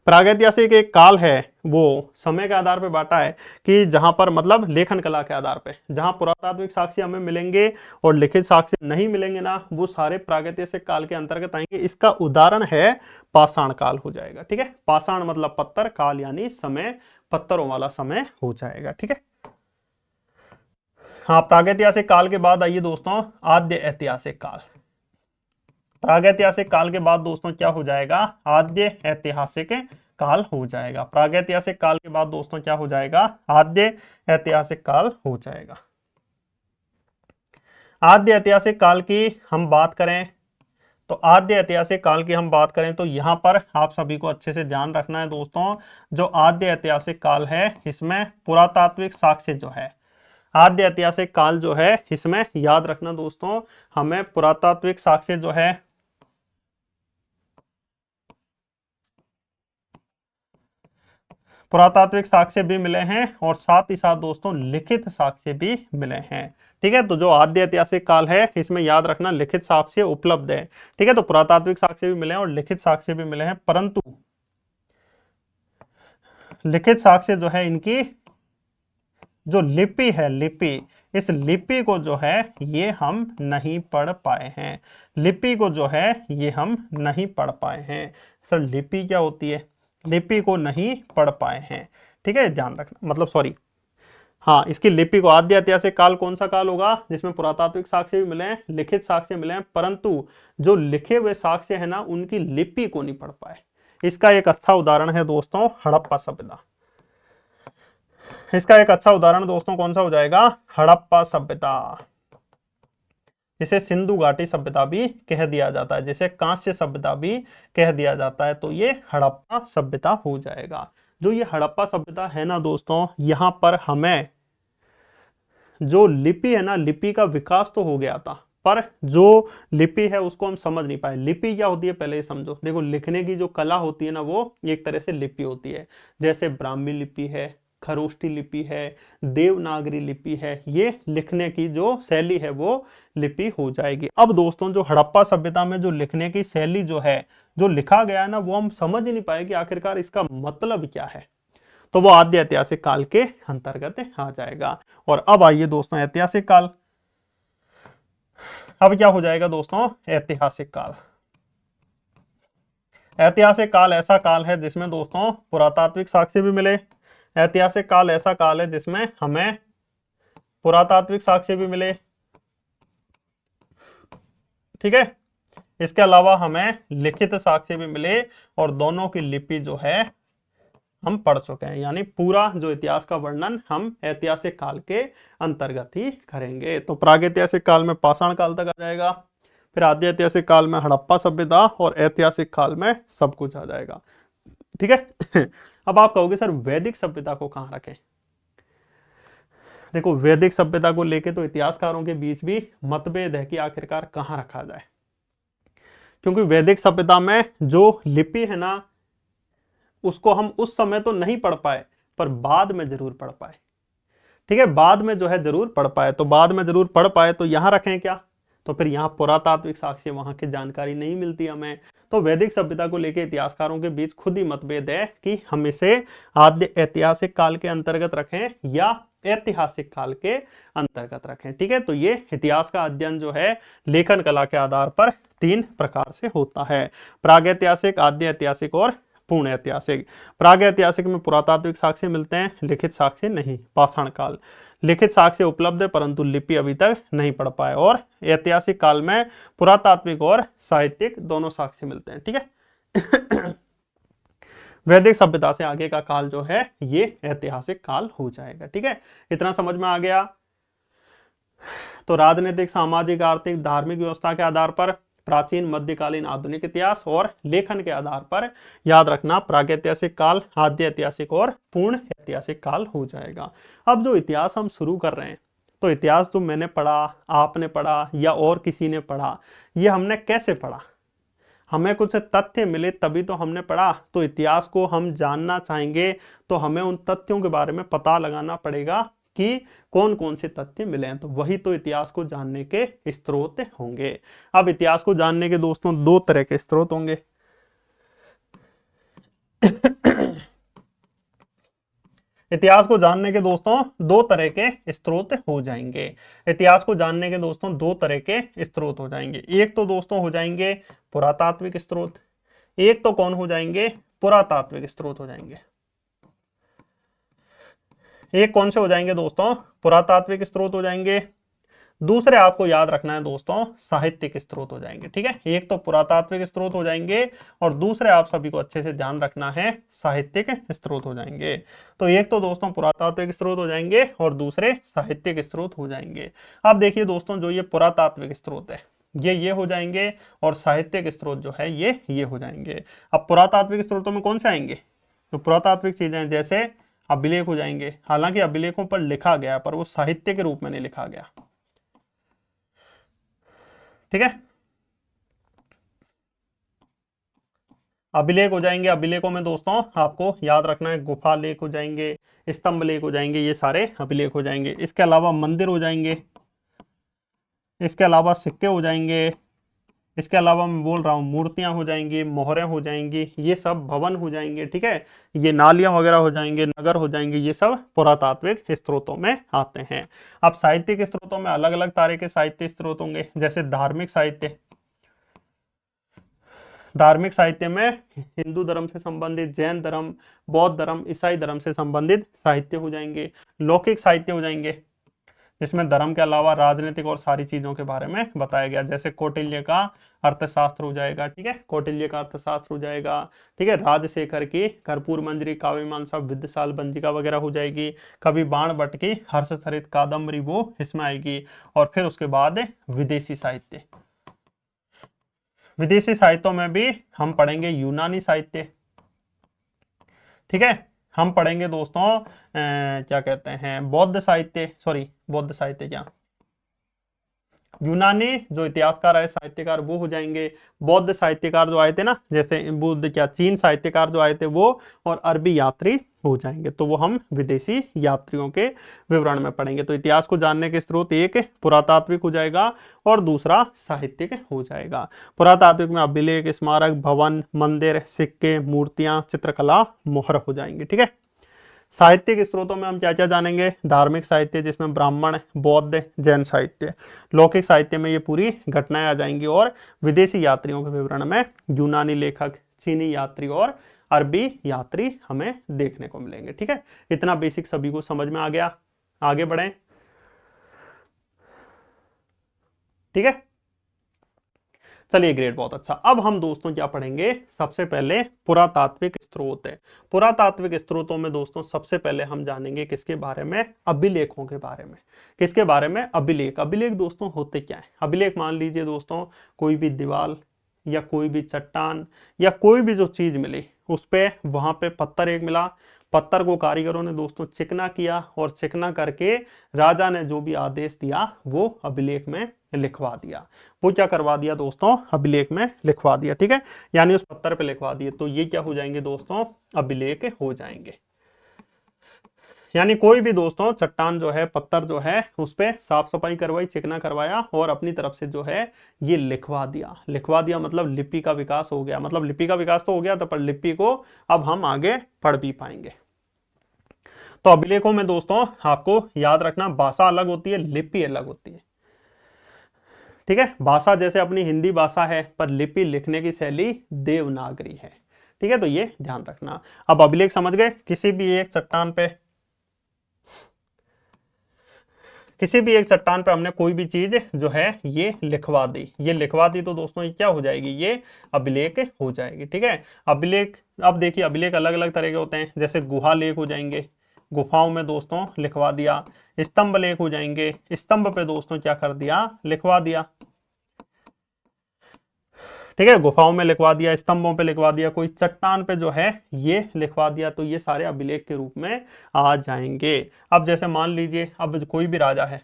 प्रागैतिहासिक एक काल है, वो समय के आधार पर बांटा है कि जहां पर मतलब लेखन कला के आधार पे, जहां पुरातात्विक साक्ष्य हमें मिलेंगे और लिखित साक्ष्य नहीं मिलेंगे ना, वो सारे प्रागैतिहासिक काल के अंतर्गत आएंगे। इसका उदाहरण है पाषाण काल हो जाएगा। ठीक है, पाषाण मतलब पत्थर, काल यानी समय, पत्थरों वाला समय हो जाएगा। ठीक है, हाँ, प्रागैतिहासिक काल के बाद आइए दोस्तों आद्य ऐतिहासिक काल। प्रागैतिहासिक काल के बाद दोस्तों क्या हो जाएगा, आद्य ऐतिहासिक काल हो जाएगा। प्रागैतिहासिक काल के बाद दोस्तों क्या हो जाएगा, आद्य ऐतिहासिक काल हो जाएगा। आद्य ऐतिहासिक काल की हम बात करें तो आद्य ऐतिहासिक काल की हम बात करें तो यहां पर आप सभी को अच्छे से ध्यान रखना है दोस्तों, जो आद्य ऐतिहासिक काल है इसमें पुरातात्विक साक्ष्य जो है, आद्य ऐतिहासिक काल जो है इसमें याद रखना दोस्तों, हमें पुरातात्विक साक्ष्य जो है, पुरातात्विक साक्ष्य भी मिले हैं और साथ ही साथ दोस्तों लिखित साक्ष्य भी मिले हैं। ठीक है, तो जो आद्य ऐतिहासिक काल है इसमें याद रखना लिखित साक्ष्य उपलब्ध है। ठीक है, तो पुरातात्विक साक्ष्य भी मिले हैं और लिखित साक्ष्य भी मिले हैं, परंतु लिखित साक्ष्य जो है इनकी जो लिपि है, लिपि, इस लिपि को जो है ये हम नहीं पढ़ पाए हैं, लिपि को जो है ये हम नहीं पढ़ पाए हैं। सर लिपि क्या होती है, लिपि को नहीं पढ़ पाए हैं। ठीक है, ध्यान रखना, मतलब सॉरी, हाँ, इसकी लिपि को, आद्य ऐतिहासिक काल कौन सा काल होगा जिसमें पुरातात्विक साक्ष्य भी मिले हैं, लिखित साक्ष्य मिले हैं, परंतु जो लिखे हुए साक्ष्य है ना उनकी लिपि को नहीं पढ़ पाए। इसका एक अच्छा उदाहरण है दोस्तों हड़प्पा सभ्यता। इसका एक अच्छा उदाहरण दोस्तों कौन सा हो जाएगा, हड़प्पा सभ्यता। इसे सिंधु घाटी सभ्यता भी कह दिया जाता है, जिसे कांस्य सभ्यता भी कह दिया जाता है, तो ये हड़प्पा सभ्यता हो जाएगा। जो ये हड़प्पा सभ्यता है ना दोस्तों, यहां पर हमें जो लिपि है ना, लिपि का विकास तो हो गया था, पर जो लिपि है उसको हम समझ नहीं पाए। लिपि क्या होती है पहले ये समझो, देखो लिखने की जो कला होती है ना वो एक तरह से लिपि होती है, जैसे ब्राह्मी लिपि है, खरोष्टी लिपि है, देवनागरी लिपि है, ये लिखने की जो शैली है वो लिपि हो जाएगी। अब दोस्तों जो हड़प्पा सभ्यता में जो लिखने की शैली जो है, जो लिखा गया है ना, वो हम समझ ही नहीं पाए कि आखिरकार इसका मतलब क्या है, तो वो आद्य ऐतिहासिक काल के अंतर्गत आ जाएगा। और अब आइए दोस्तों ऐतिहासिक काल, अब क्या हो जाएगा दोस्तों, ऐतिहासिक काल। ऐतिहासिक काल ऐसा काल है जिसमें दोस्तों पुरातात्विक साक्ष्य भी मिले, ऐतिहासिक काल ऐसा काल है जिसमें हमें पुरातात्विक साक्ष्य भी मिले। ठीक है, इसके अलावा हमें लिखित साक्ष्य भी मिले और दोनों की लिपि जो है हम पढ़ चुके हैं, यानी पूरा जो इतिहास का वर्णन हम ऐतिहासिक काल के अंतर्गत ही करेंगे। तो प्रागैतिहासिक काल में पाषाण काल तक आ जाएगा, फिर आद्य ऐतिहासिक काल में हड़प्पा सभ्यता और ऐतिहासिक काल में सब कुछ आ जाएगा। ठीक है अब आप कहोगे सर वैदिक सभ्यता को कहां रखें। देखो वैदिक सभ्यता को लेके तो इतिहासकारों के बीच भी मतभेद है कि आखिरकार कहां रखा जाए, क्योंकि वैदिक सभ्यता में जो लिपि है ना उसको हम उस समय तो नहीं पढ़ पाए, पर बाद में जरूर पढ़ पाए। ठीक है, बाद में जो है जरूर पढ़ पाए, तो बाद में जरूर पढ़ पाए तो यहां रखें क्या, तो फिर यहाँ पुरातात्विक साक्ष्य वहां की जानकारी नहीं मिलती हमें। तो वैदिक सभ्यता को लेकर इतिहासकारों के बीच खुद ही मतभेद है कि हम इसे आद्य ऐतिहासिक काल के अंतर्गत रखें या ऐतिहासिक काल के अंतर्गत रखें। ठीक है, तो ये इतिहास का अध्ययन जो है लेखन कला के आधार पर 3 प्रकार से होता है, प्रागैतिहासिक, आद्य ऐतिहासिक और पूर्ण ऐतिहासिक। प्रागैतिहासिक में पुरातात्विक साक्ष्य मिलते हैं, लिखित साक्ष्य नहीं। पाषाण काल लिखित साक्ष्य उपलब्ध है परंतु लिपि अभी तक नहीं पढ़ पाए, और ऐतिहासिक काल में पुरातात्विक और साहित्यिक दोनों साक्ष्य मिलते हैं। ठीक है वैदिक सभ्यता से आगे का काल जो है ये ऐतिहासिक काल हो जाएगा। ठीक है, इतना समझ में आ गया। तो राजनीतिक, सामाजिक, आर्थिक, धार्मिक व्यवस्था के आधार पर प्राचीन, मध्यकालीन, आधुनिक इतिहास और लेखन के आधार पर याद रखना प्रागैतिहासिक काल, आद्य ऐतिहासिक और पूर्ण ऐतिहासिक काल हो जाएगा। अब जो इतिहास हम शुरू कर रहे हैं, तो इतिहास जो मैंने पढ़ा, आपने पढ़ा या और किसी ने पढ़ा, ये हमने कैसे पढ़ा, हमें कुछ तथ्य मिले तभी तो हमने पढ़ा। तो इतिहास को हम जानना चाहेंगे तो हमें उन तथ्यों के बारे में पता लगाना पड़ेगा कि कौन कौन से तथ्य मिले हैं, तो वही तो इतिहास को जानने के स्रोत होंगे। अब इतिहास को जानने के दोस्तों 2 तरह के स्रोत होंगे। इतिहास को जानने के दोस्तों 2 तरह के स्रोत हो जाएंगे। इतिहास को जानने के दोस्तों 2 तरह के स्रोत हो जाएंगे। एक तो दोस्तों हो जाएंगे पुरातात्विक स्रोत, एक तो कौन हो जाएंगे, पुरातात्विक स्रोत हो जाएंगे। एक कौन से हो जाएंगे दोस्तों, पुरातात्विक स्रोत हो जाएंगे। दूसरे आपको याद रखना है दोस्तों साहित्यिक स्रोत हो जाएंगे। ठीक है, एक तो पुरातात्विक स्रोत हो जाएंगे और दूसरे आप सभी को अच्छे से ध्यान रखना है साहित्यिक स्रोत हो जाएंगे। तो एक तो दोस्तों पुरातात्विक स्रोत हो जाएंगे और दूसरे साहित्यिक स्रोत हो जाएंगे। अब देखिए दोस्तों, जो ये पुरातात्विक स्रोत है ये हो जाएंगे और साहित्यिक स्रोत जो है ये हो जाएंगे। अब पुरातात्विक स्रोतों में कौन से आएंगे? तो पुरातात्विक चीजें जैसे अभिलेख हो जाएंगे। हालांकि अभिलेखों पर लिखा गया पर वो साहित्य के रूप में नहीं लिखा गया। ठीक है, अभिलेख हो जाएंगे। अभिलेखों में दोस्तों आपको याद रखना है गुफा लेख हो जाएंगे, स्तंभ लेख हो जाएंगे, ये सारे अभिलेख हो जाएंगे। इसके अलावा मंदिर हो जाएंगे, इसके अलावा सिक्के हो जाएंगे, इसके अलावा मैं बोल रहा हूँ मूर्तियां हो जाएंगी, मोहरें हो जाएंगी, ये सब भवन हो जाएंगे। ठीक है, ये नालियां वगैरह हो जाएंगे, नगर हो जाएंगे, ये सब पुरातात्विक स्रोतों में आते हैं। अब साहित्यिक स्रोतों में अलग अलग तरह के साहित्य स्रोत होंगे, जैसे धार्मिक साहित्य। धार्मिक साहित्य में हिंदू धर्म से संबंधित, जैन धर्म, बौद्ध धर्म, ईसाई धर्म से संबंधित साहित्य हो जाएंगे। लौकिक साहित्य हो जाएंगे, जिसमें धर्म के अलावा राजनीतिक और सारी चीजों के बारे में बताया गया, जैसे कौटिल्य का अर्थशास्त्र हो जाएगा। ठीक है, कौटिल्य का अर्थशास्त्र हो जाएगा। ठीक है, राजशेखर की कर्पूर मंजरी, काव्य मीमांसा, विद्यासाल बंजिका वगैरह हो जाएगी। कभी बाण भट्ट की हर्षचरित कादम्बरी वो इसमें आएगी। और फिर उसके बाद विदेशी साहित्य। विदेशी साहित्यों में भी हम पढ़ेंगे यूनानी साहित्य। ठीक है, हम पढ़ेंगे दोस्तों क्या कहते हैं बौद्ध साहित्य, सॉरी बौद्ध साहित्य क्या, यूनानी जो इतिहासकार है साहित्यकार वो हो जाएंगे। बौद्ध साहित्यकार जो आए थे ना, जैसे बुद्ध क्या चीन साहित्यकार जो आए थे वो, और अरबी यात्री हो जाएंगे। तो वो हम विदेशी यात्रियों के विवरण में पढ़ेंगे। तो इतिहास को जानने के स्रोत एक पुरातात्विक हो जाएगा और दूसरा साहित्यिक हो जाएगा। पुरातात्विक में अभिलेख, स्मारक, भवन, मंदिर, सिक्के, मूर्तियां, चित्रकला, मोहर हो जाएंगे। ठीक है, साहित्यिक स्रोतों में हम क्या क्या जानेंगे? धार्मिक साहित्य जिसमें ब्राह्मण, बौद्ध, जैन साहित्य। लौकिक साहित्य में ये पूरी घटनाएं आ जाएंगी। और विदेशी यात्रियों के विवरण में यूनानी लेखक, चीनी यात्री और अरबी यात्री हमें देखने को मिलेंगे। ठीक है, इतना बेसिक सभी को समझ में आ गया। आगे बढ़ें। ठीक है, चलिए ग्रेट, बहुत अच्छा। अब हम दोस्तों क्या पढ़ेंगे? सबसे पहले पुरातात्विक स्रोत है। पुरातात्विक स्रोतों में दोस्तों सबसे पहले हम जानेंगे किसके बारे में? अभिलेखों के बारे में। किसके बारे में? अभिलेख। अभिलेख दोस्तों होते क्या है? अभिलेख मान लीजिए दोस्तों कोई भी दीवार या कोई भी चट्टान या कोई भी जो चीज मिली उस पे, वहां पे पत्थर एक मिला, पत्थर को कारीगरों ने दोस्तों चिकना किया और चिकना करके राजा ने जो भी आदेश दिया वो अभिलेख में लिखवा दिया। वो क्या करवा दिया दोस्तों? अभिलेख में लिखवा दिया। ठीक है, यानी उस पत्थर पे लिखवा दिए। तो ये क्या हो जाएंगे दोस्तों? अभिलेख हो जाएंगे। यानी कोई भी दोस्तों चट्टान जो है, पत्थर जो है, उस पे साफ सफाई करवाई, चिकना करवाया और अपनी तरफ से जो है ये लिखवा दिया। लिखवा दिया मतलब लिपि का विकास हो गया। मतलब लिपि का विकास तो हो गया था, पर लिपि को अब हम आगे पढ़ भी पाएंगे। तो अभिलेखों में दोस्तों आपको याद रखना, भाषा अलग होती है, लिपि अलग होती है। ठीक है, भाषा जैसे अपनी हिंदी भाषा है, पर लिपि लिखने की शैली देवनागरी है। ठीक है, तो ये ध्यान रखना। अब अभिलेख समझ गए? किसी भी एक चट्टान पे, किसी भी एक चट्टान पे हमने कोई भी चीज जो है ये लिखवा दी, ये लिखवा दी, तो दोस्तों ये क्या हो जाएगी? ये अभिलेख हो जाएगी। ठीक है, अभिलेख, अब देखिए अभिलेख अलग अलग तरह के होते हैं। जैसे गुहा लेख हो जाएंगे, गुफाओं में दोस्तों लिखवा दिया। स्तंभ लेख हो जाएंगे, स्तंभ पे दोस्तों क्या कर दिया? लिखवा दिया। ठीक है, गुफाओं में लिखवा दिया, स्तंभों पे लिखवा दिया, कोई चट्टान पे जो है ये लिखवा दिया। तो ये सारे अभिलेख के रूप में आ जाएंगे। अब जैसे मान लीजिए अब कोई भी राजा है,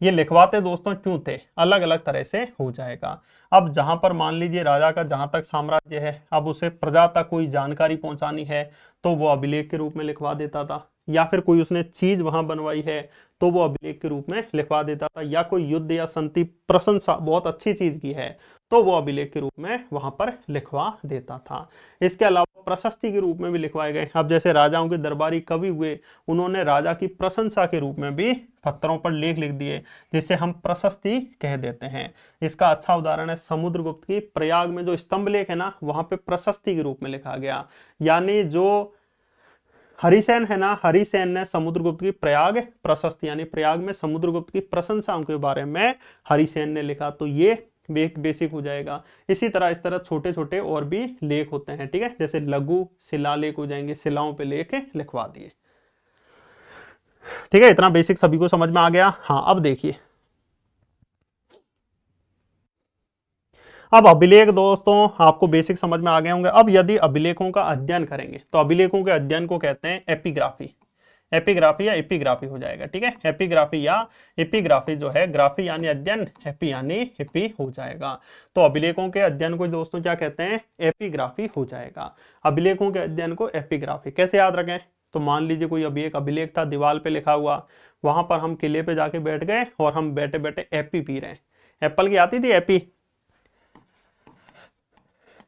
ये लिखवाते दोस्तों क्यों थे? अलग अलग तरह से हो जाएगा। अब जहां पर मान लीजिए राजा का जहां तक साम्राज्य है, अब उसे प्रजा तक कोई जानकारी पहुंचानी है तो वो अभिलेख के रूप में लिखवा देता था। या फिर कोई उसने चीज वहां बनवाई है तो वो अभिलेख के रूप में लिखवा देता था। या कोई युद्ध या संधि, प्रशंसा, बहुत अच्छी चीज की है तो वो अभिलेख के रूप में वहां पर लिखवा देता था। इसके अलावा प्रशस्ति के रूप में भी लिखवाए गए। अब जैसे राजाओं के दरबारी कवि हुए, उन्होंने राजा की प्रशंसा के रूप में भी पत्थरों पर लेख लिख दिए, जिसे हम प्रशस्ति कह देते हैं। इसका अच्छा उदाहरण है समुद्रगुप्त की प्रयाग में जो स्तंभ लेख है ना, वहां पे प्रशस्ति के रूप में लिखा गया। यानी जो हरिसेन है ना, हरिसेन ने समुद्रगुप्त की प्रयाग प्रशस्ति यानी प्रयाग में समुद्रगुप्त की प्रशंसाओं के बारे में हरिसेन ने लिखा, तो ये एक बेसिक हो जाएगा। इसी तरह इस तरह छोटे छोटे और भी लेख होते हैं, ठीक है, जैसे लघु शिलालेख हो जाएंगे, शिलाओं पे लेख लिखवा दिए। ठीक है, इतना बेसिक सभी को समझ में आ गया। हाँ, अब देखिए, अब अभिलेख दोस्तों आपको बेसिक समझ में आ गए होंगे। अब यदि अभिलेखों का अध्ययन करेंगे तो अभिलेखों के अध्ययन को कहते हैं एपिग्राफी। एपिग्राफी या एपिग्राफी हो जाएगा, ठीक है, एपिग्राफी या एपिग्राफी जो है, ग्राफी यानी अध्ययन, एपी यानी एपी हो जाएगा। तो अभिलेखों के अध्ययन को दोस्तों क्या कहते हैं, एपिग्राफी हो जाएगा। अभिलेखों के अध्ययन को एपिग्राफी कैसे याद रखें, तो मान लीजिए कोई अभी एक अभिलेख था दीवार पे लिखा हुआ, वहां पर हम किले पे जाके बैठ गए और हम बैठे बैठे एपी पी रहे हैं। एप्पल की आती थी एपी,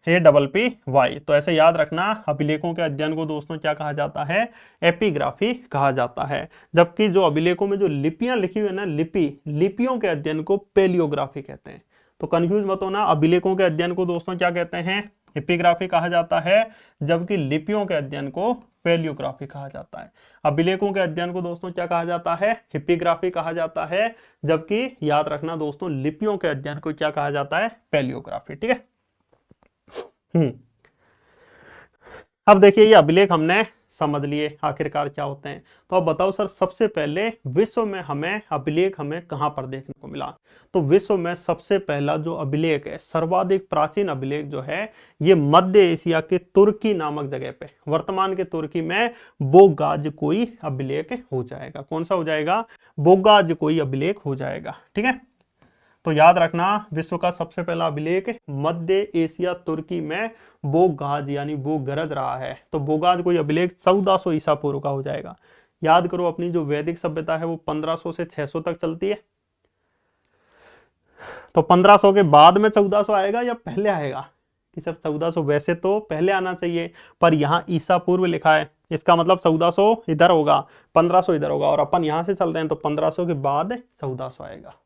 APPY, तो ऐसे याद रखना, अभिलेखों के अध्ययन को दोस्तों क्या कहा जाता है, एपिग्राफी कहा जाता है। जबकि जो अभिलेखों में जो लिपियां लिखी हुई है ना, लिपियों के अध्ययन को पेलियोग्राफी कहते हैं। तो कंफ्यूज मत होना, अभिलेखों के अध्ययन को दोस्तों क्या कहते हैं, एपिग्राफी कहा जाता है, जबकि लिपियों के अध्ययन को पेलियोग्राफी कहा जाता है। अभिलेखों के अध्ययन को दोस्तों क्या कहा जाता है, एपिग्राफी कहा जाता है, जबकि याद रखना दोस्तों, लिपियों के अध्ययन को क्या कहा जाता है, पेलियोग्राफी, ठीक है। अब देखिए, ये अभिलेख हमने समझ लिए आखिरकार क्या होते हैं। तो अब बताओ सर, सबसे पहले विश्व में हमें अभिलेख हमें कहां पर देखने को मिला, तो विश्व में सबसे पहला जो अभिलेख है, सर्वाधिक प्राचीन अभिलेख जो है, ये मध्य एशिया के तुर्की नामक जगह पे, वर्तमान के तुर्की में बोगाजकोई अभिलेख हो जाएगा। कौन सा हो जाएगा, बोगाजकोई अभिलेख हो जाएगा, ठीक है। तो याद रखना, विश्व का सबसे पहला अभिलेख मध्य एशिया तुर्की में बोगाज यानी बोगरज रहा है। तो बोगाज कोई अभिलेख 1400 ईसा पूर्व का हो जाएगा। याद करो, अपनी जो वैदिक सभ्यता है वो 1500 से 600 तक चलती है, तो 1500 के बाद में 1400 आएगा या पहले आएगा, कि सर 1400 वैसे तो पहले आना चाहिए, पर यहाँ ईसा पूर्व लिखा है, इसका मतलब 1400 इधर होगा, 1500 इधर होगा, और अपन यहां से चल रहे हैं तो 1500 के बाद 1400 आएगा,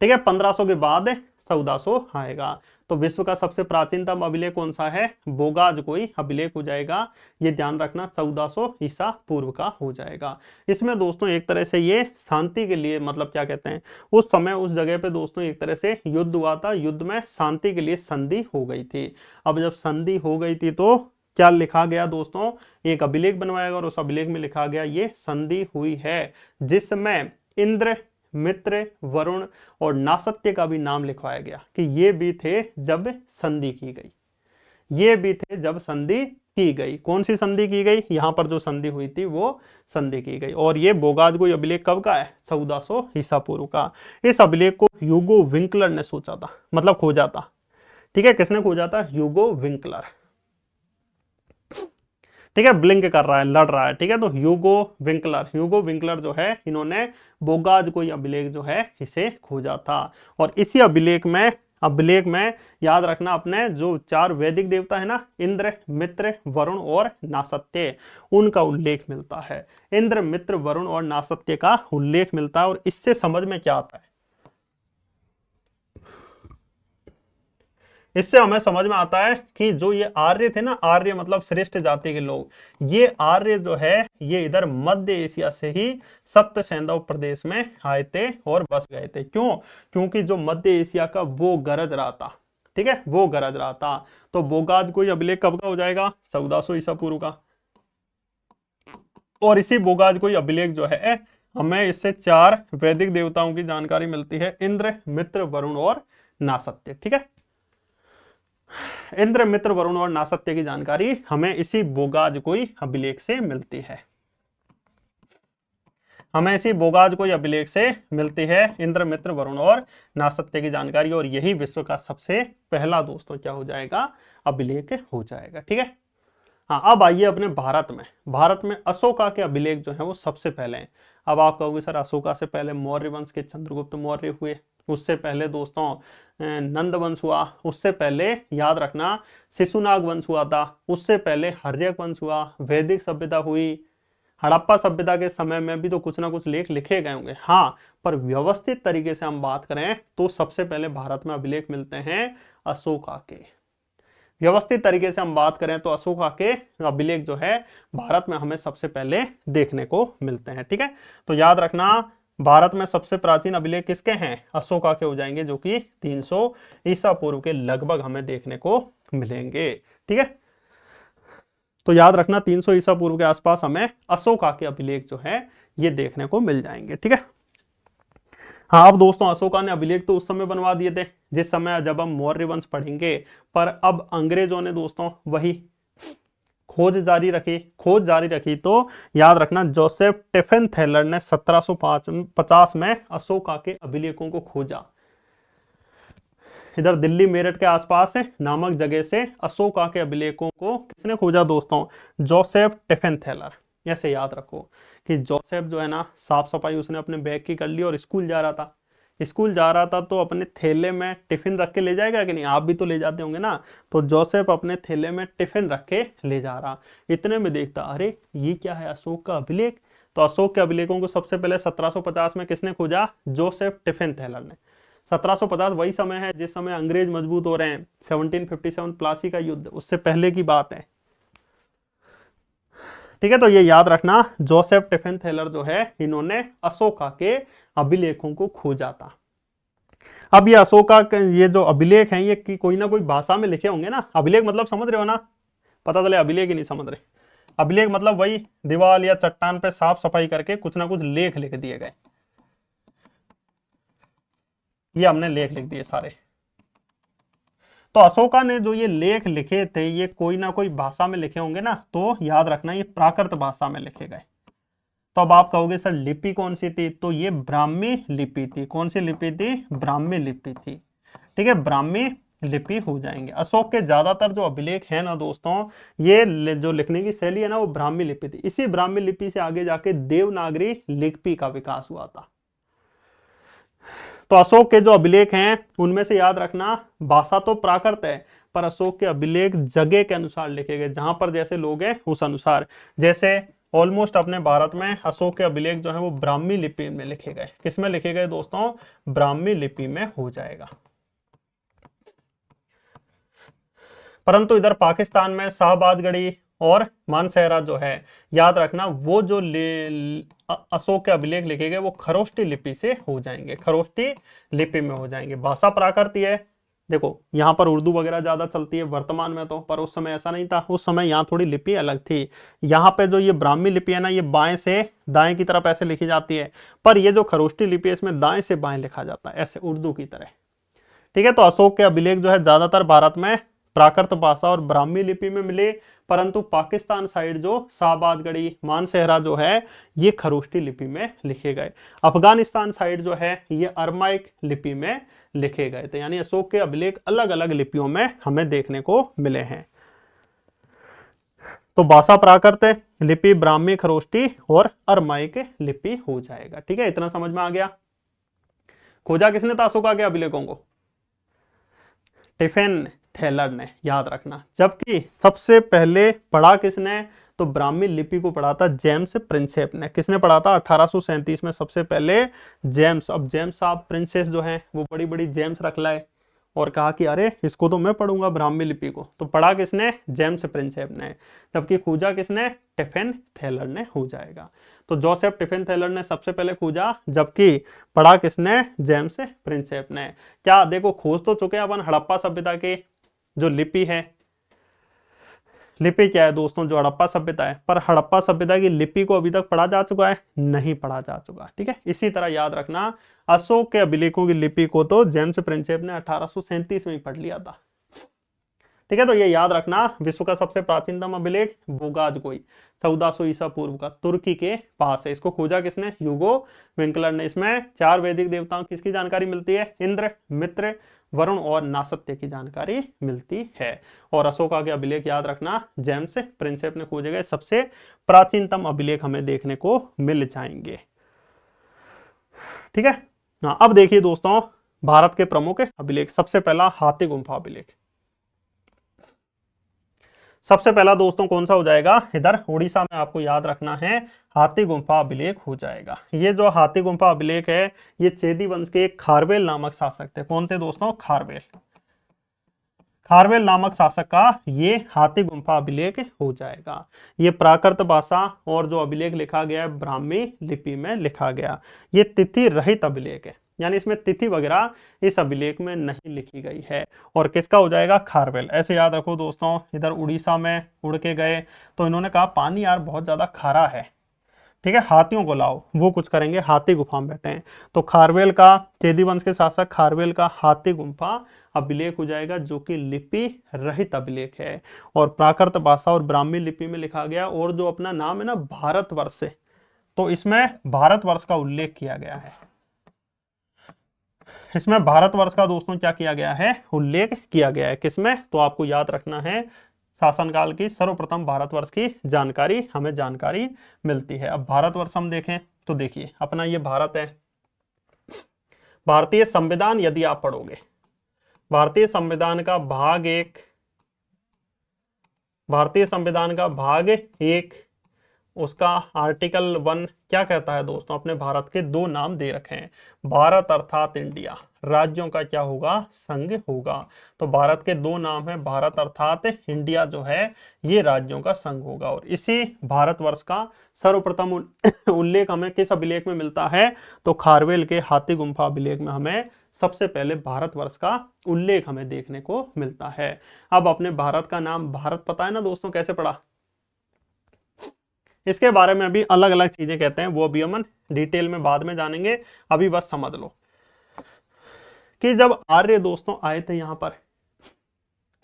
ठीक है, 1500 के बाद 1400 आएगा। तो विश्व का सबसे प्राचीनतम अभिलेख कौन सा है, बोगाजकोई अभिलेख हो जाएगा। ये ध्यान रखना, 1400 ईसा पूर्व का हो जाएगा। इसमें दोस्तों एक तरह से ये शांति के लिए, मतलब क्या कहते हैं, उस समय उस जगह पे दोस्तों एक तरह से युद्ध हुआ था, युद्ध में शांति के लिए संधि हो गई थी। अब जब संधि हो गई थी तो क्या लिखा गया दोस्तों, एक अभिलेख बनवाया गया और उस अभिलेख में लिखा गया ये संधि हुई है, जिसमें इंद्र, मित्र, वरुण और नासत्य का भी नाम लिखवाया गया कि ये भी थे जब संधि की गई, ये भी थे जब संधि की गई। कौन सी संधि की गई, यहां पर जो संधि हुई थी वो संधि की गई। और ये बोगाजकोई अभिलेख कब का है, 1400 ईसा पूर्व का। इस अभिलेख को ह्यूगो विंकलर ने सोचा था, मतलब खोजा था, ठीक है, किसने खोजा था, ह्यूगो विंकलर, ठीक है, ब्लिंक कर रहा है, लड़ रहा है, ठीक है, तो ह्यूगो विंकलर जो है, इन्होंने बोगाजकोई अभिलेख जो है इसे खोजा था। और इसी अभिलेख में याद रखना, अपने जो 4 वैदिक देवता है ना, इंद्र, मित्र, वरुण और नासत्य, उनका उल्लेख मिलता है। इंद्र, मित्र, वरुण और नासत्य का उल्लेख मिलता है। और इससे समझ में क्या आता है, इससे हमें समझ में आता है कि जो ये आर्य थे ना, आर्य मतलब श्रेष्ठ जाति के लोग, ये आर्य जो है ये इधर मध्य एशिया से ही सप्त सैंधव प्रदेश में आए थे और बस गए थे। क्यों, क्योंकि जो मध्य एशिया का वो गरज रहा था, ठीक है, वो गरज रहा था। तो बोगाजकोई अभिलेख कब का हो जाएगा, 1400 ईसा पूर्व का। और इसी बोगाजकोई अभिलेख जो है, हमें इससे 4 वैदिक देवताओं की जानकारी मिलती है, इंद्र, मित्र, वरुण और नासत्य, ठीक है। इंद्र, मित्र, वरुण और नासत्य की जानकारी हमें इसी बोगाजकोई अभिलेख से मिलती है, हमें इसी बोगाजकोई अभिलेख से मिलती है इंद्र, मित्र, वरुण और नासत्य की जानकारी। और यही विश्व का सबसे पहला दोस्तों क्या हो जाएगा, अभिलेख हो जाएगा, ठीक है। हाँ, अब आइए अपने भारत में अशोका के अभिलेख जो है वो सबसे पहले हैं। अब आप कहोगे सर, अशोका से पहले मौर्य वंश के चंद्रगुप्त मौर्य हुए, उससे पहले दोस्तों नंद वंश हुआ, उससे पहले याद रखना शिशुनाग वंश हुआ था, उससे पहले हर्यक वंश हुआ, वैदिक सभ्यता हुई, हड़प्पा सभ्यता के समय में भी तो कुछ ना कुछ लेख लिखे गए होंगे, हाँ, पर व्यवस्थित तरीके से हम बात करें तो सबसे पहले भारत में अभिलेख मिलते हैं अशोका के। व्यवस्थित तरीके से हम बात करें तो अशोका के अभिलेख जो है भारत में हमें सबसे पहले देखने को मिलते हैं। ठीक है, तो याद रखना भारत में सबसे प्राचीन अभिलेख किसके हैं, अशोका के हो जाएंगे, जो कि 300 ईसा पूर्व के लगभग हमें देखने को मिलेंगे। ठीक है, तो याद रखना 300 ईसा पूर्व के आसपास हमें अशोका के अभिलेख जो है ये देखने को मिल जाएंगे। ठीक है, हाँ अब दोस्तों अशोका ने अभिलेख तो उस समय बनवा दिए थे जिस समय जब हम मौर्य वंश पढ़ेंगे, पर अब अंग्रेजों ने दोस्तों वही खोज जारी रखी तो याद रखना जोसेफ टिफिन थैलर ने 1750 में अशोका के अभिलेखों को खोजा। इधर दिल्ली मेरठ के आसपास नामक जगह से अशोका के अभिलेखों को किसने खोजा दोस्तों, जोसेफ टिफिन थैलर। ऐसे याद रखो कि जोसेफ जो है ना, साफ सफाई उसने अपने बैग की कर ली और स्कूल जा रहा था तो अपने थैले में टिफिन रख के ले जाएगा कि नहीं, आप भी तो ले जाते होंगे ना। तो जोसेफ अपने थैले में टिफिन रख के ले जा रहा, इतने में देखता अरे ये क्या है, अशोक का अभिलेख। तो अशोक के अभिलेखों को सबसे पहले 1750 में किसने खोजा, जोसेफ टिफिन थैलर ने। 1750 वही समय है जिस समय अंग्रेज मजबूत हो रहे हैं, 1757 प्लासी का युद्ध, उससे पहले की बात है। ठीक है, तो ये याद रखना जोसेफ टिफिन थैलर जो है इन्होंने अशोका के अभिलेखों को खोजा था। अब ये अशोका के ये जो अभिलेख हैं ये कोई ना कोई भाषा में लिखे होंगे ना। अभिलेख मतलब समझ रहे हो ना, पता चले अभिलेख ही नहीं समझ रहे। अभिलेख मतलब वही दीवार या चट्टान पे साफ सफाई करके कुछ ना कुछ लेख लिख दिए गए। ये हमने लेख लिख दिए सारे। तो अशोका ने जो ये लेख लिखे थे ये कोई ना कोई भाषा में लिखे होंगे ना, तो याद रखना ये प्राकृत भाषा में लिखे गए। तो अब आप कहोगे सर लिपि कौन सी थी, तो ये ब्राह्मी लिपि थी। कौन सी लिपि थी, ब्राह्मी लिपि थी। ठीक है, ब्राह्मी लिपि हो जाएंगे। अशोक के ज्यादातर जो अभिलेख है ना दोस्तों, ये जो लिखने की शैली है ना वो ब्राह्मी लिपि थी। इसी ब्राह्मी लिपि से आगे जाके देवनागरी लिपि का विकास हुआ था। तो अशोक के जो अभिलेख हैं उनमें से याद रखना भाषा तो प्राकृत है, पर अशोक के अभिलेख जगह के अनुसार लिखे गए, जहां पर जैसे लोग हैं उस अनुसार। जैसे ऑलमोस्ट अपने भारत में अशोक के अभिलेख जो है वो ब्राह्मी लिपि में लिखे गए। किसमें लिखे गए दोस्तों, ब्राह्मी लिपि में हो जाएगा। परंतु इधर पाकिस्तान में शाहबाजगढ़ी और मानसेहरा जो है, याद रखना वो जो अशोक के अभिलेख लिखे गए वो खरोष्टी लिपि से हो जाएंगे, खरोष्टी लिपि में हो जाएंगे। भाषा प्राकृत है। देखो यहाँ पर उर्दू वगैरह ज्यादा चलती है वर्तमान में तो, पर उस समय ऐसा नहीं था। उस समय यहाँ थोड़ी लिपि अलग थी। यहाँ पे जो ये ब्राह्मी लिपि है ना, ये बाएं से दाएं की तरफ ऐसे लिखी जाती है, पर ये जो खरोष्टी लिपि है इसमें दाएं से बाएं लिखा जाता है, ऐसे उर्दू की तरह। ठीक है, तो अशोक के अभिलेख जो है ज्यादातर भारत में प्राकृत भाषा और ब्राह्मी लिपि में मिले, परंतु पाकिस्तान साइड जो शाहबाजगढ़ी मानसेहरा जो है ये खरोष्टी लिपि में लिखे गए। अफगानिस्तान साइड जो है ये अरमाइक लिपि में लिखे गए थे। यानी अशोक के अभिलेख अलग अलग लिपियों में हमें देखने को मिले हैं। तो भाषा प्राकृत लिपि ब्राह्मी खरोष्टी और अरमाइक लिपि हो जाएगा। ठीक है, इतना समझ में आ गया। खोजा किसने था अशोका के अभिलेखों को, टिफिन थैलर ने, याद रखना। जबकि सबसे पहले पढ़ा किसने, तो ब्राह्मी लिपि को पढ़ा था जेम्स प्रिंसेप ने। किसने पढ़ा था, 1837 में सबसे पहले जेम्स। अब जेम्स साहब प्रिंसेस जो है वो बड़ी बड़ी जेम्स रख लाए और कहा कि अरे इसको तो मैं पढ़ूंगा ब्राह्मी लिपि को। तो पढ़ा किसने, जेम्स प्रिंसेप ने। जबकि खोजा किसने, टिफिन थैलर ने हो जाएगा। तो जोसेफ टिफिन थैलर ने सबसे पहले खोजा, जबकि पढ़ा किसने, जेम्स प्रिंसेप ने। क्या देखो खोज तो चुके हैं अपन हड़प्पा सभ्यता के जो लिपि है। लिपि क्या है दोस्तों, जो हड़प्पा सभ्यता है, पर हड़प्पा सभ्यता की लिपि को अभी तक पढ़ा जा चुका है, नहीं पढ़ा जा चुका। ठीक है, इसी तरह याद रखना अशोक के अभिलेखों की लिपि को तो जेम्स प्रिंसेप ने 1837 में ही पढ़ लिया था। ठीक है, तो ये याद रखना विश्व का सबसे प्राचीनतम अभिलेख बोगाजगोई 1400 ईसा पूर्व का, तुर्की के पास है। इसको खोजा किसने, ह्यूगो विंकलर ने। इसमें 4 वैदिक देवताओं किसकी जानकारी मिलती है, इंद्र, मित्र, वरुण और नासत्य की जानकारी मिलती है। और अशोका के अभिलेख याद रखना जेम्स प्रिंसेप ने खोजे गए सबसे प्राचीनतम अभिलेख हमें देखने को मिल जाएंगे। ठीक है, हाँ अब देखिए दोस्तों भारत के प्रमुख अभिलेख। सबसे पहला हाथी गुम्फा अभिलेख। सबसे पहला दोस्तों कौन सा हो जाएगा, इधर उड़ीसा में आपको याद रखना है हाथी गुम्फा अभिलेख हो जाएगा। ये जो हाथी गुम्फा अभिलेख है ये चेदी वंश के एक खारवेल नामक शासक थे। कौन थे दोस्तों, खारवेल। खारवेल नामक शासक का ये हाथी गुम्फा अभिलेख हो जाएगा। ये प्राकृत भाषा और जो अभिलेख लिखा गया है ब्राह्मी लिपि में लिखा गया। ये तिथि रहित अभिलेख है, यानी इसमें तिथि वगैरह इस अभिलेख में नहीं लिखी गई है। और किसका हो जाएगा? खारवेल। ऐसे याद रखो दोस्तों, इधर उड़ीसा में उड़ के गए तो इन्होंने कहा पानी यार बहुत ज्यादा खारा है, ठीक है, हाथियों को लाओ, वो कुछ करेंगे, हाथी गुफा में बैठे हैं। तो खारवेल का, चेदी वंश के शासक खारवेल का हाथी गुम्फा अभिलेख हो जाएगा, जो कि लिपि रहित अभिलेख है और प्राकृत भाषा और ब्राह्मी लिपि में लिखा गया। और जो अपना नाम है ना भारतवर्ष से, तो इसमें भारतवर्ष का उल्लेख किया गया है। इसमें भारतवर्ष का दोस्तों क्या किया गया है? उल्लेख किया गया है। किसमें? तो आपको याद रखना है, शासनकाल की सर्वप्रथम भारतवर्ष की जानकारी हमें जानकारी मिलती है। अब भारतवर्ष हम देखें तो देखिए, अपना ये भारत है। भारतीय संविधान यदि आप पढ़ोगे, भारतीय संविधान का भाग 1, भारतीय संविधान का भाग 1 उसका आर्टिकल 1 क्या कहता है दोस्तों? अपने भारत के 2 नाम दे रखे हैं, भारत अर्थात इंडिया, राज्यों का क्या होगा? संघ होगा। तो भारत के 2 नाम है, भारत अर्थात इंडिया जो है ये राज्यों का संघ होगा। और इसी भारतवर्ष का सर्वप्रथम उल्लेख हमें किस अभिलेख में मिलता है? तो खारवेल के हाथी गुम्फा अभिलेख में हमें सबसे पहले भारतवर्ष का उल्लेख हमें देखने को मिलता है। अब अपने भारत का नाम भारत पता है ना दोस्तों, कैसे पड़ा? इसके बारे में अभी अलग अलग चीजें कहते हैं, वो भी हम डिटेल में बाद में जानेंगे। अभी बस समझ लो कि जब आर्य दोस्तों आए थे यहां पर,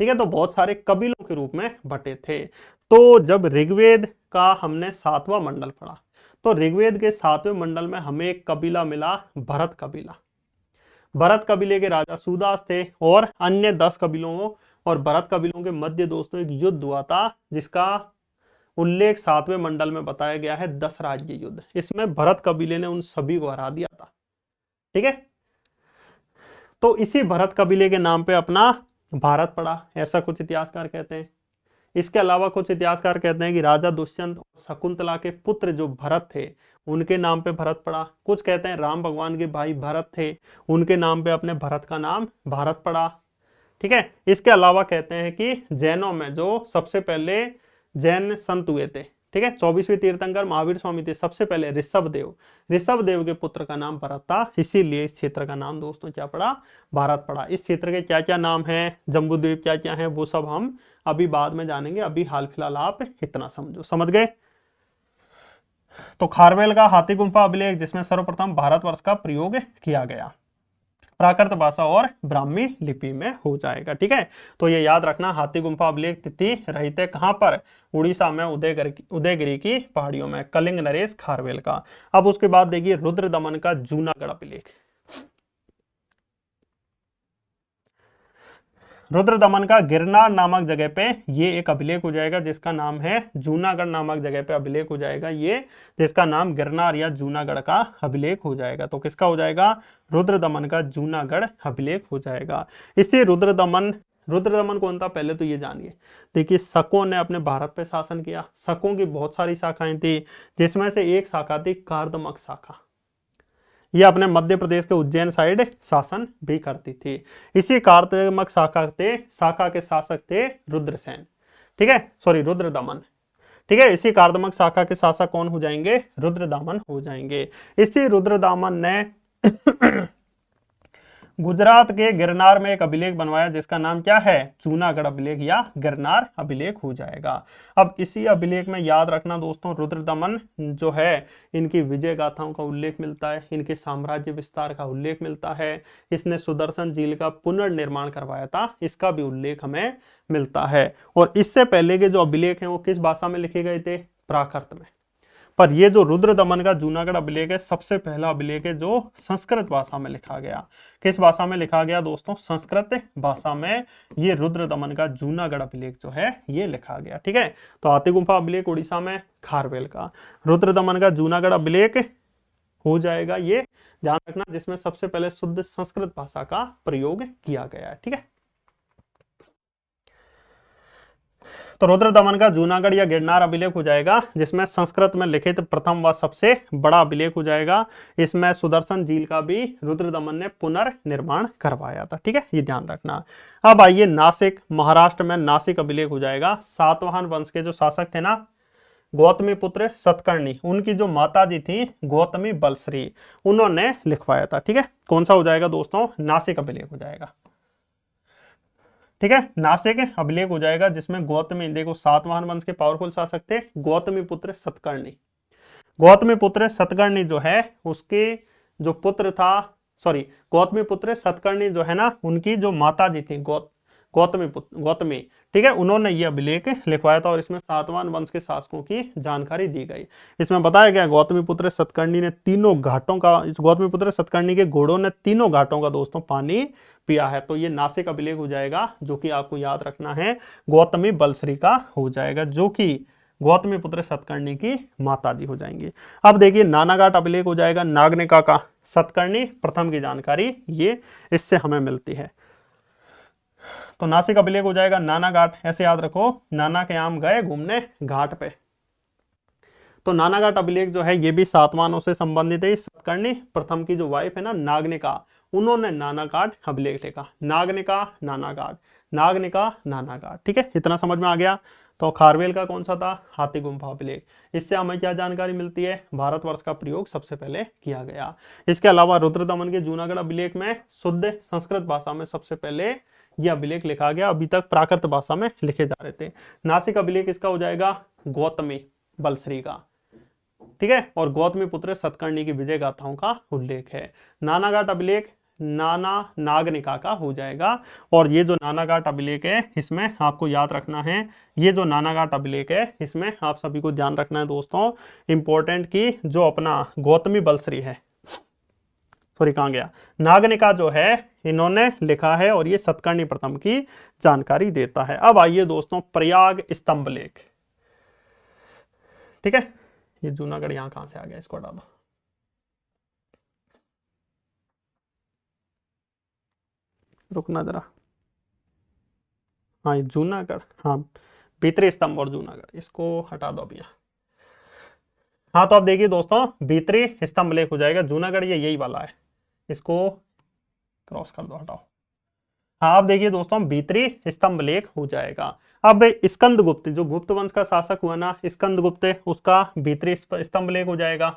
ठीक है, तो बहुत सारे कबीलों के रूप में बटे थे। तो जब ऋग्वेद का हमने 7वां मंडल पढ़ा, तो ऋग्वेद के 7वें मंडल में हमें एक कबीला मिला, भरत कबीला। भरत कबीले के राजा सुदास थे और अन्य 10 कबीलों और भरत कबीलों के मध्य दोस्तों एक युद्ध हुआ था, जिसका उल्लेख 7वें मंडल में बताया गया है, 10 राज्य युद्ध। इसमें भरत कबीले ने उन सभी को हरा दिया था, ठीक है। तो इसी भरत कबीले के नाम पे अपना भारत पड़ा, ऐसा कुछ इतिहासकार कहते हैं। इसके अलावा कुछ इतिहासकार कहते हैं कि राजा दुष्यंत और शकुंतला के पुत्र जो भरत थे उनके नाम पे भरत पड़ा। कुछ कहते हैं राम भगवान के भाई भरत थे, उनके नाम पे अपने भरत का नाम भारत पड़ा, ठीक है। इसके अलावा कहते हैं कि जैनों में जो सबसे पहले जैन संत हुए थे, ठीक है, 24वें तीर्थंकर महावीर स्वामी थे सबसे पहले, ऋषभ देव के पुत्र का नाम भरत था, इसीलिए इस क्षेत्र का नाम दोस्तों क्या पड़ा? भारत पड़ा। इस क्षेत्र के क्या क्या नाम हैं, जम्बूद्वीप क्या क्या है, वो सब हम अभी बाद में जानेंगे। अभी हाल फिलहाल आप इतना समझो, समझ गए? तो खारवेल का हाथी गुम्फा अभिलेख, जिसमें सर्वप्रथम भारतवर्ष का प्रयोग किया गया, प्राकृत भाषा और ब्राह्मी लिपि में हो जाएगा, ठीक है। तो ये याद रखना, हाथी गुम्फा अभिलेख तिथि रहित है कहां पर? उड़ीसा में उदयगिरी की पहाड़ियों में, कलिंग नरेश खारवेल का। अब उसके बाद देखिए रुद्र दमन का जूनागढ़ अभिलेख। रुद्र दमन का गिरनार नामक जगह पे ये एक अभिलेख हो जाएगा, जिसका नाम है जूनागढ़ नामक जगह पे अभिलेख हो जाएगा ये, जिसका नाम गिरनार या जूनागढ़ का अभिलेख हो जाएगा। तो किसका हो जाएगा? रुद्र दमन का जूनागढ़ अभिलेख हो जाएगा। इसलिए रुद्र दमन कौन था पहले तो ये जानिए। देखिए शकों ने अपने भारत पे शासन किया, शकों की बहुत सारी शाखाएं थी, जिसमें से एक शाखा थी कार्दमक शाखा। ये अपने मध्य प्रदेश के उज्जैन साइड शासन भी करती थी। इसी कार्दमक शाखा के शासक थे रुद्रसेन, ठीक है, सॉरी रुद्रदमन, ठीक है। इसी कार्दमक शाखा के शासक कौन हो जाएंगे? रुद्रदमन हो जाएंगे। इसी रुद्रदमन ने गुजरात के गिरनार में एक अभिलेख बनवाया, जिसका नाम क्या है? जूनागढ़ अभिलेख या गिरनार अभिलेख हो जाएगा। अब इसी अभिलेख में याद रखना दोस्तों, रुद्रदमन जो है इनकी विजय गाथाओं का उल्लेख मिलता है, इनके साम्राज्य विस्तार का उल्लेख मिलता है, इसने सुदर्शन झील का पुनर्निर्माण करवाया था, इसका भी उल्लेख हमें मिलता है। और इससे पहले के जो अभिलेख हैं वो किस भाषा में लिखे गए थे? प्राकृत में। पर ये जो रुद्र दमन का जूनागढ़ अभिलेख है, सबसे पहला अभिलेख है जो संस्कृत भाषा में लिखा गया। किस भाषा में लिखा गया दोस्तों? संस्कृत भाषा में ये रुद्र दमन का जूनागढ़ अभिलेख जो है ये लिखा गया, ठीक है। तो हाथी गुम्फा अभिलेख उड़ीसा में खारवेल का, रुद्र दमन का जूनागढ़ अभिलेख हो जाएगा ये, ध्यान रखना, जिसमें सबसे पहले शुद्ध संस्कृत भाषा का प्रयोग किया गया है, ठीक है। तो रुद्र दमन का जूनागढ़ या गिरनार अभिलेख हो जाएगा, जिसमें संस्कृत में लिखित प्रथम व सबसे बड़ा अभिलेख हो जाएगा। इसमें सुदर्शन झील का भी रुद्र दमन ने पुनर्निर्माण करवाया था। ठीक है, ये ध्यान रखना। अब आइए नासिक, महाराष्ट्र में नासिक अभिलेख हो जाएगा। सातवाहन वंश के जो शासक थे ना, गौतमी पुत्र सतकर्णी, उनकी जो माता जी थी गौतमी बलश्री, उन्होंने लिखवाया था। ठीक है, कौन सा हो जाएगा दोस्तों? नासिक अभिलेख हो जाएगा। ठीक है, नासिक अभिलेख हो जाएगा, जिसमें गौतमी, देखो सातवाहन वंश के पावरफुल शासक थे गौतमी पुत्र सतकर्णी। गौतमी पुत्र सतकर्णी जो है, उसके जो पुत्र था, सॉरी, गौतमी पुत्र सतकर्णी जो है ना, उनकी जो माता जी थी गौतमी, ठीक है, उन्होंने ये अभिलेख लिखवाया था और इसमें सातवाहन वंश के शासकों की जानकारी दी गई। इसमें बताया गया गौतमी पुत्र सतकर्णी ने तीनों घाटों का, इस गौतमी पुत्र सतकर्णी के घोड़ों ने तीनों घाटों का दोस्तों पानी पिया है। तो ये नासिक अभिलेख हो जाएगा, जो कि आपको याद रखना है गौतमी बलश्री का हो जाएगा, जो कि गौतमी पुत्र सतकर्णी की माता जी हो जाएंगी। अब देखिए नानाघाट अभिलेख हो जाएगा, नागनिका का सतकर्णी प्रथम की जानकारी ये इससे हमें मिलती है। तो नासिक अभिलेख हो जाएगा नानाघाट, ऐसे याद रखो, नाना के आम गए घूमने घाट पे। तो नानाघाट अभिलेख जो है ये भी सातवाहनों से संबंधित है। सतकर्णी प्रथम की जो वाइफ है ना नागनिका, उन्होंने नानाघाट अभिलेख लिखा। नागनिका नानाघाट, नागनिका नानाघाट। ठीक है, इतना समझ में आ गया। तो खारवेल का कौन सा था? हाथी गुम्फा अभिलेख। इससे हमें क्या जानकारी मिलती है? भारतवर्ष का प्रयोग सबसे पहले किया गया। इसके अलावा रुद्रदमन के जूनागढ़ अभिलेख में शुद्ध संस्कृत भाषा में सबसे पहले यह अभिलेख लिखा गया, अभी तक प्राकृत भाषा में लिखे जा रहे थे। नासिक अभिलेख इसका हो जाएगा गौतमी बलश्री का। ठीक है, और गौतमी पुत्र सतकर्णी की विजय गाथाओं का उल्लेख है। नानाघाट अभिलेख नाना नागनिका का हो जाएगा। और ये जो नानाघाट अभिलेख है, इसमें आपको याद रखना है, ये जो नानाघाट अभिलेख है, इसमें आप सभी को ध्यान रखना है दोस्तों, इंपॉर्टेंट की जो अपना गौतमी बलश्री है, सॉरी कहां गया, नागनिका जो है इन्होंने लिखा है और ये सतकर्णी प्रथम की जानकारी देता है। अब आइए दोस्तों प्रयाग स्तंभ लेख। ठीक है, ये जूनागढ़ यहां कहां से आ गया, इसको हटा दो। रुकना जरा, हाँ ये जूनागढ़, हाँ भीतरी स्तंभ और जूनागढ़, इसको हटा दो अभी। हाँ तो अब देखिए दोस्तों, भीतरी स्तंभ लेख हो जाएगा जूनागढ़, ये यही वाला है, इसको क्रॉस कर दो, हटाओ। हाँ अब देखिए दोस्तों, भीतरी स्तंभ लेख हो जाएगा। अब स्कंदगुप्त, जो गुप्त वंश का शासक हुआ ना स्कंदगुप्त, उसका भीतरी स्तंभ लेख हो जाएगा।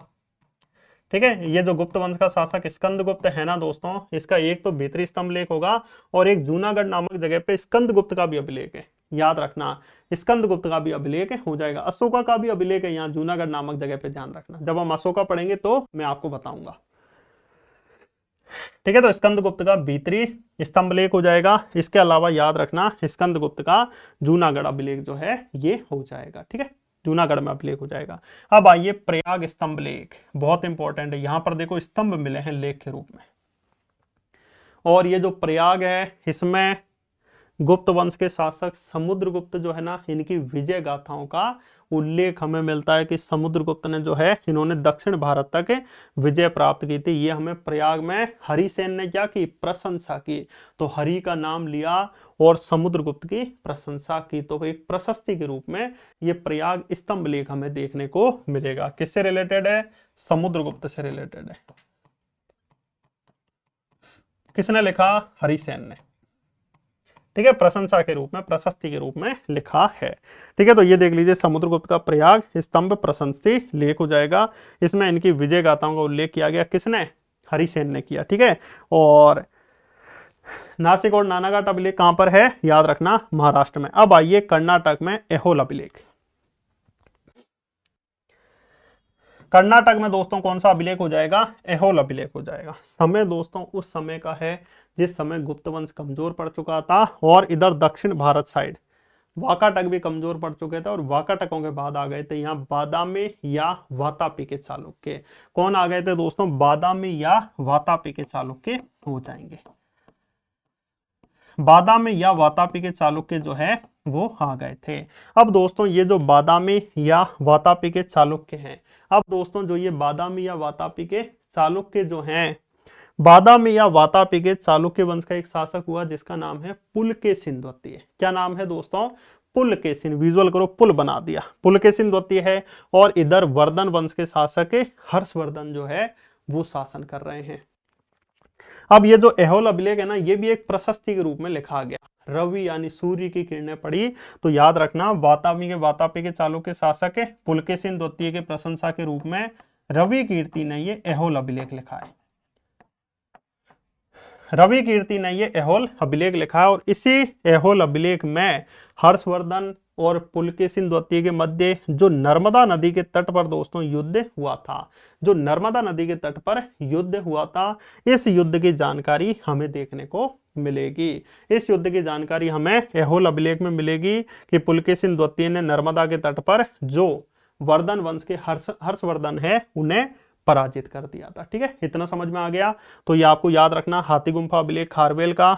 ठीक है, ये जो गुप्त वंश का शासक स्कंदगुप्त है ना दोस्तों, इसका एक तो भीतरी स्तंभ लेख होगा और एक जूनागढ़ नामक जगह पे स्कंदगुप्त का भी अभिलेख है। याद रखना, स्कंदगुप्त का भी अभिलेख हो जाएगा। अशोका का भी अभिलेख है यहाँ जूनागढ़ नामक जगह पे, ध्यान रखना, जब हम अशोका पढ़ेंगे तो मैं आपको बताऊंगा। ठीक है, तो स्कंदगुप्त का भीतरी स्तंभ लेख हो जाएगा। इसके अलावा याद रखना स्कंदगुप्त का जूनागढ़ अभिलेख जो है ये हो जाएगा। ठीक है, जूनागढ़ में अभिलेख हो जाएगा। अब आइए प्रयाग स्तंभ लेख, बहुत इंपॉर्टेंट है। यहां पर देखो स्तंभ मिले हैं लेख के रूप में, और ये जो प्रयाग है इसमें गुप्त वंश के शासक समुद्रगुप्त जो है ना, इनकी विजय गाथाओं का उल्लेख हमें मिलता है कि समुद्रगुप्त ने जो है इन्होंने दक्षिण भारत तक विजय प्राप्त की थी। ये हमें प्रयाग में हरिसेन ने क्या की? प्रशंसा की। तो हरि का नाम लिया और समुद्रगुप्त की प्रशंसा की, तो एक प्रशस्ति के रूप में ये प्रयाग स्तंभ लेख हमें देखने को मिलेगा। किससे रिलेटेड है? समुद्रगुप्त से रिलेटेड है। किसने लिखा? हरिसेन ने। ठीक है, प्रशंसा के रूप में, प्रशस्ति के रूप में लिखा है। ठीक है, तो ये देख लीजिए समुद्रगुप्त का प्रयाग स्तंभ प्रशस्ति लेख हो जाएगा। इसमें इनकी विजय गाथाओं का उल्लेख किया गया, किसने? हरिसेन ने किया। ठीक है, और नासिक और नानाघाट अभिलेख कहां पर है? याद रखना महाराष्ट्र में। अब आइए कर्नाटक में ऐहोल अभिलेख। कर्नाटक में दोस्तों कौन सा अभिलेख हो जाएगा? ऐहोल अभिलेख हो जाएगा। समय दोस्तों उस समय का है जिस समय गुप्त वंश कमजोर पड़ चुका था और इधर दक्षिण भारत साइड वाकाटक भी कमजोर पड़ चुके थे, और वाकाटकों के बाद आ गए थे यहाँ बादामी या वातापी के चालुक्य। कौन आ गए थे दोस्तों? बादामी या वातापी के चालुक्य हो जाएंगे। बादामी या वातापी के चालुक्य जो है वो आ गए थे। अब दोस्तों ये जो बादामी या वातापी के चालुक्य हैं, अब दोस्तों जो ये बादामी या वातापी के चालुक्य जो हैं, बादामी या वातापी के चालुक्य वंश का एक शासक हुआ जिसका नाम है पुलकेशिन द्वितीय। क्या नाम है दोस्तों? पुलकेशिन, विजुअल करो, पुल बना दिया, पुलकेशिन द्वितीय है, और इधर वर्धन वंश के शासक हर्षवर्धन जो है वो शासन कर रहे हैं। अब ये जो एहोल अभिलेख है ना, ये भी एक प्रशस्ति के रूप में लिखा गया। रवि यानी सूर्य की किरणें पड़ी, तो याद रखना वातापी के चालुक्य शासक पुलकेशिन द्वितीय के प्रशंसा के रूप में रवि कीर्ति ने ये एहोल अभिलेख लिखा है। रवि कीर्ति ने ये एहोल अभिलेख लिखा है, और इसी एहोल अभिलेख में हर्षवर्धन और पुलकेशिन द्वितीय के मध्य जो नर्मदा नदी के तट पर दोस्तों युद्ध हुआ था, जो नर्मदा नदी के तट पर युद्ध हुआ था, इस युद्ध की जानकारी हमें देखने को मिलेगी। इस युद्ध की जानकारी हमें एहोल अभिलेख में मिलेगी कि पुलकेशिन द्वितीय ने नर्मदा के तट पर जो वर्धन वंश के हर्षवर्धन है उन्हें पराजित कर दिया था। ठीक है, इतना समझ में आ गया। तो ये आपको याद रखना, हाथी गुम्फा अभिलेख खारवेल का,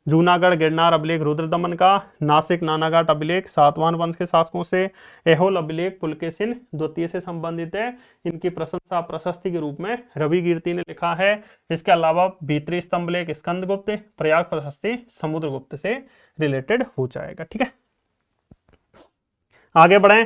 जूनागढ़ गिरनार अभिलेख रुद्रदमन का, नासिक नानाघाट अभिलेख सातवाहन वंश के शासकों से, एहोल अभिलेख पुलकेशिन द्वितीय से संबंधित है। इनकी प्रशंसा प्रशस्ति के रूप में रवि कीर्ति ने लिखा है। इसके अलावा भीतरी स्तंभ लेख स्कंदगुप्त, प्रयाग प्रशस्ति समुद्रगुप्त से रिलेटेड हो जाएगा। ठीक है, आगे बढ़े।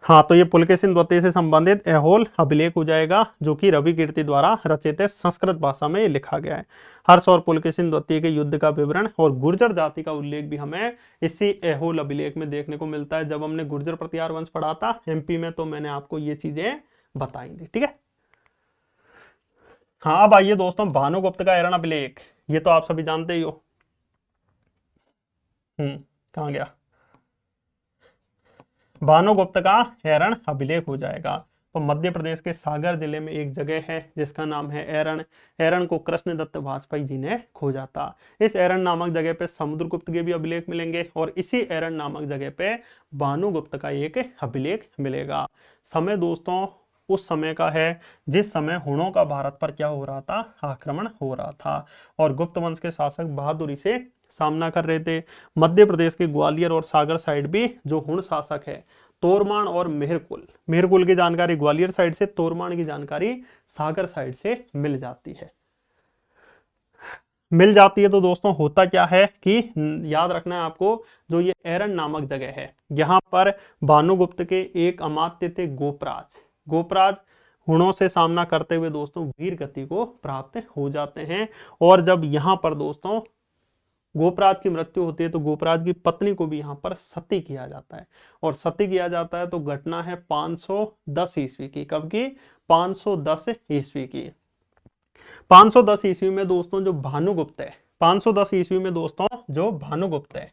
हाँ, तो ये पुलकेशिन द्वितीय से संबंधित एहोल अभिलेख हो जाएगा, जो कि रवि कीर्ति द्वारा रचित है, संस्कृत भाषा में ये लिखा गया है। हर्ष और पुलकेशिन द्वितीय के युद्ध का विवरण और गुर्जर जाति का उल्लेख भी हमें इसी एहोल अभिलेख में देखने को मिलता है। जब हमने गुर्जर प्रतिहार वंश पढ़ा था एमपी में, तो मैंने आपको ये चीजें बताई थी। ठीक है, हाँ, अब आइए दोस्तों भानुगुप्त का एरण अभिलेख, ये तो आप सभी जानते ही हो। कहाँ गया? भानुगुप्त का एरण अभिलेख हो जाएगा। तो मध्य प्रदेश के सागर जिले में एक जगह है जिसका नाम है एरण। एरण को कृष्णदत्त वाजपेयी जी ने खोजा था। इस एरण नामक जगह पे समुद्रगुप्त के भी अभिलेख मिलेंगे, और इसी एरण नामक जगह पे भानुगुप्त का एक अभिलेख मिलेगा। समय दोस्तों उस समय का है जिस समय हुणों का भारत पर क्या हो रहा था, आक्रमण हो रहा था, और गुप्त वंश के शासक बहादुरी से सामना कर रहे थे। मध्य प्रदेश के ग्वालियर और सागर साइड भी जो हुण शासक है तोरमान और मेहरकुल की जानकारी ग्वालियर साइड से, तोरमान की जानकारी सागर साइड से मिल जाती है। तो दोस्तों होता क्या है कि याद रखना है आपको, जो ये एरण नामक जगह है, यहाँ पर भानुगुप्त के एक अमात्य थे गोपराज हुणों से सामना करते हुए दोस्तों वीर गति को प्राप्त हो जाते हैं। और जब यहाँ पर दोस्तों गोपराज की मृत्यु होती है, तो गोपराज की पत्नी को भी यहाँ पर सती किया जाता है, और सती किया जाता है तो घटना है 510 ईस्वी की। कब की? 510 ईस्वी की। 510 ईस्वी में दोस्तों जो भानुगुप्त है, 510 ईस्वी में दोस्तों जो भानुगुप्त है,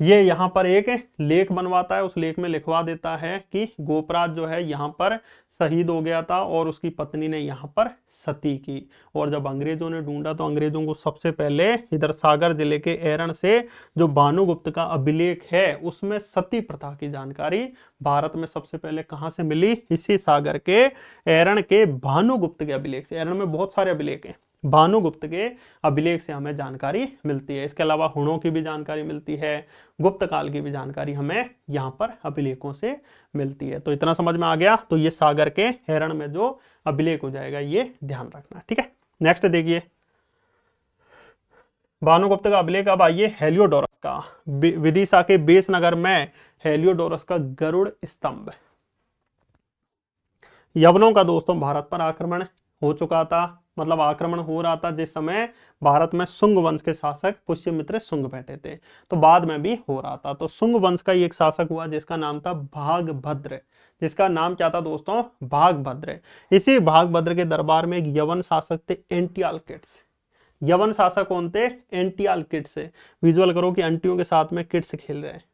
ये यहाँ पर एक लेख बनवाता है। उस लेख में लिखवा देता है कि गोपराज जो है यहाँ पर शहीद हो गया था और उसकी पत्नी ने यहाँ पर सती की। और जब अंग्रेजों ने ढूंढा तो अंग्रेजों को सबसे पहले इधर सागर जिले के एरण से जो भानुगुप्त का अभिलेख है उसमें सती प्रथा की जानकारी भारत में सबसे पहले कहाँ से मिली? इसी सागर के एरण के भानुगुप्त के अभिलेख से। एरण में बहुत सारे अभिलेख हैं, भानुगुप्त के अभिलेख से हमें जानकारी मिलती है। इसके अलावा हुणों की भी जानकारी मिलती है, गुप्त काल की भी जानकारी हमें यहाँ पर अभिलेखों से मिलती है। तो इतना समझ में आ गया। तो ये सागर के एरण में जो अभिलेख हो जाएगा ये ध्यान रखना। ठीक है, नेक्स्ट देखिए भानुगुप्त का अभिलेख। अब आइए हेलियोडोरस का। विदिशा के बेस नगर में हेलियोडोरस का गरुड़ स्तंभ। यवनों का दोस्तों भारत पर आक्रमण हो चुका था, मतलब आक्रमण हो रहा था जिस समय भारत में शुंग वंश के शासक पुष्यमित्र शुंग बैठे थे, तो बाद में भी हो रहा था। तो शुंग वंश का एक शासक हुआ जिसका नाम था भागभद्र। जिसका नाम क्या था दोस्तों? भागभद्र। इसी भागभद्र के दरबार में एक यवन शासक थे एंटियालकिड्स। यवन शासक कौन थे? एंटियालकिड्स। विजुअल करो कि अंटियों के साथ में किड्स खेल रहे हैं।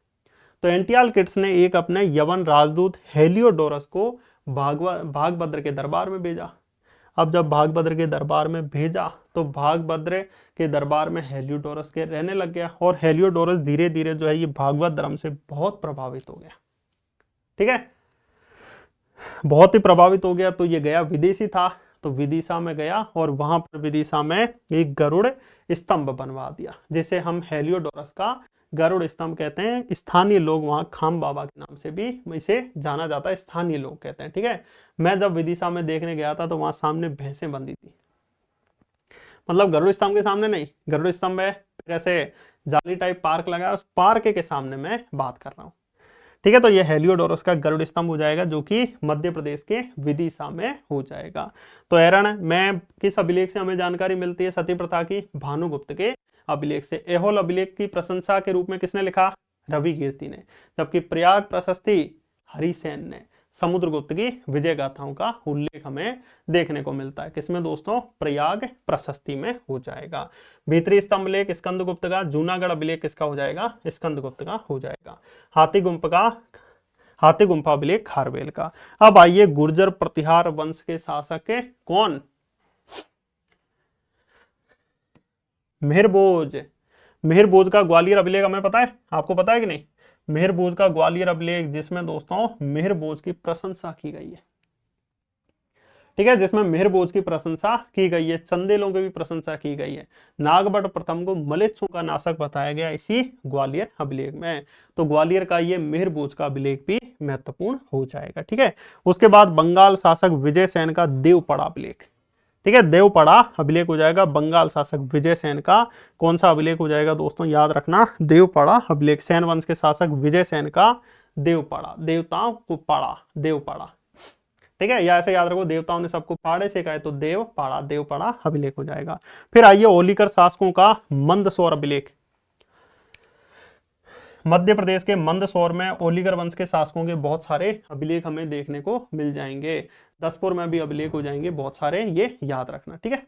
तो एंटियालकिड्स ने एक अपने यवन राजदूत हेलियोडोरस को भागभद्र के दरबार में भेजा। अब जब भागभद्र के दरबार में भेजा तो भागभद्र के दरबार में हेलियोडोरस के रहने लग गया, और हेलियोडोरस धीरे धीरे जो है ये भागवत धर्म से बहुत प्रभावित हो गया। ठीक है, बहुत ही प्रभावित हो गया। तो ये गया, विदेशी था, तो विदिशा में गया और वहां पर विदिशा में एक गरुड़ स्तंभ बनवा दिया, जिसे हम हेलियोडोरस का गरुड़ स्तंभ कहते हैं। स्थानीय लोग वहां खाम बाबा के नाम से भी इसे जाना जाता है, स्थानीय लोग कहते हैं। ठीक है, मैं जब विदिशा में देखने गया था तो वहां सामने भैंसें बंधी थी, मतलब गरुड़ स्तंभ के सामने नहीं, गरुड़ स्तंभ है, कैसे जाली टाइप पार्क लगाया, उस पार्क के सामने मैं बात कर रहा हूँ। ठीक है, तो ये हेलियोडोरस का गरुड़ स्तंभ हो जाएगा, जो कि मध्य प्रदेश के विदिशा में हो जाएगा। तो एरण में किस अभिलेख से हमें जानकारी मिलती है सती प्रथा की? भानुगुप्त के अभिलेख से। एहोल अभिलेख की प्रशंसा के रूप में किसने लिखा? रवि कीर्ति ने। जबकि प्रयाग प्रशस्ति हरिसेन ने। समुद्रगुप्त की विजय गाथाओं का उल्लेख हमें देखने को मिलता है किसमें दोस्तों? प्रयाग प्रशस्ति में हो जाएगा। भीतरी स्तंभ लेख स्कंदगुप्त का। जूनागढ़ अभिलेख किसका हो जाएगा? स्कंदगुप्त का हो जाएगा। हाथी गुम्फा अभिलेख खारवेल का। अब आइए गुर्जर प्रतिहार वंश के शासक के कौन? मेहरभोज। मेहरभोज का ग्वालियर अभिलेख हमें पता है, आपको पता है कि नहीं? मेहरभोज का ग्वालियर अभिलेख, जिसमें दोस्तों मेहरभोज की प्रशंसा की गई है। ठीक है, जिसमें मेहरभोज की प्रशंसा की गई है, चंदेलों की भी प्रशंसा की गई है। नागभट्ट प्रथम को मलेच्छों का नाशक बताया गया इसी ग्वालियर अभिलेख में। तो ग्वालियर का ये मेहरभोज का अभिलेख भी महत्वपूर्ण हो जाएगा। ठीक है, उसके बाद बंगाल शासक विजय सेन का देवपड़ा अभिलेख। ठीक है, देवपड़ा अभिलेख हो जाएगा बंगाल शासक विजय सेन का। कौन सा अभिलेख हो जाएगा दोस्तों? याद रखना, देवपड़ा अभिलेख। सेन वंश के शासक विजय सेन का देवपड़ा, देवताओं को पाड़ा, देवपड़ा। ठीक है, या ऐसे याद रखो, देवताओं ने सबको पाड़े से कहा, तो देवपड़ा, देवपड़ा अभिलेख हो जाएगा। फिर आइए ओलिकर शासकों का मंदसौर अभिलेख। मध्य प्रदेश के मंदसौर में ओलिगर वंश के शासकों के बहुत सारे अभिलेख हमें देखने को मिल जाएंगे। दसपुर में भी अभिलेख हो जाएंगे बहुत सारे, ये याद रखना। ठीक है,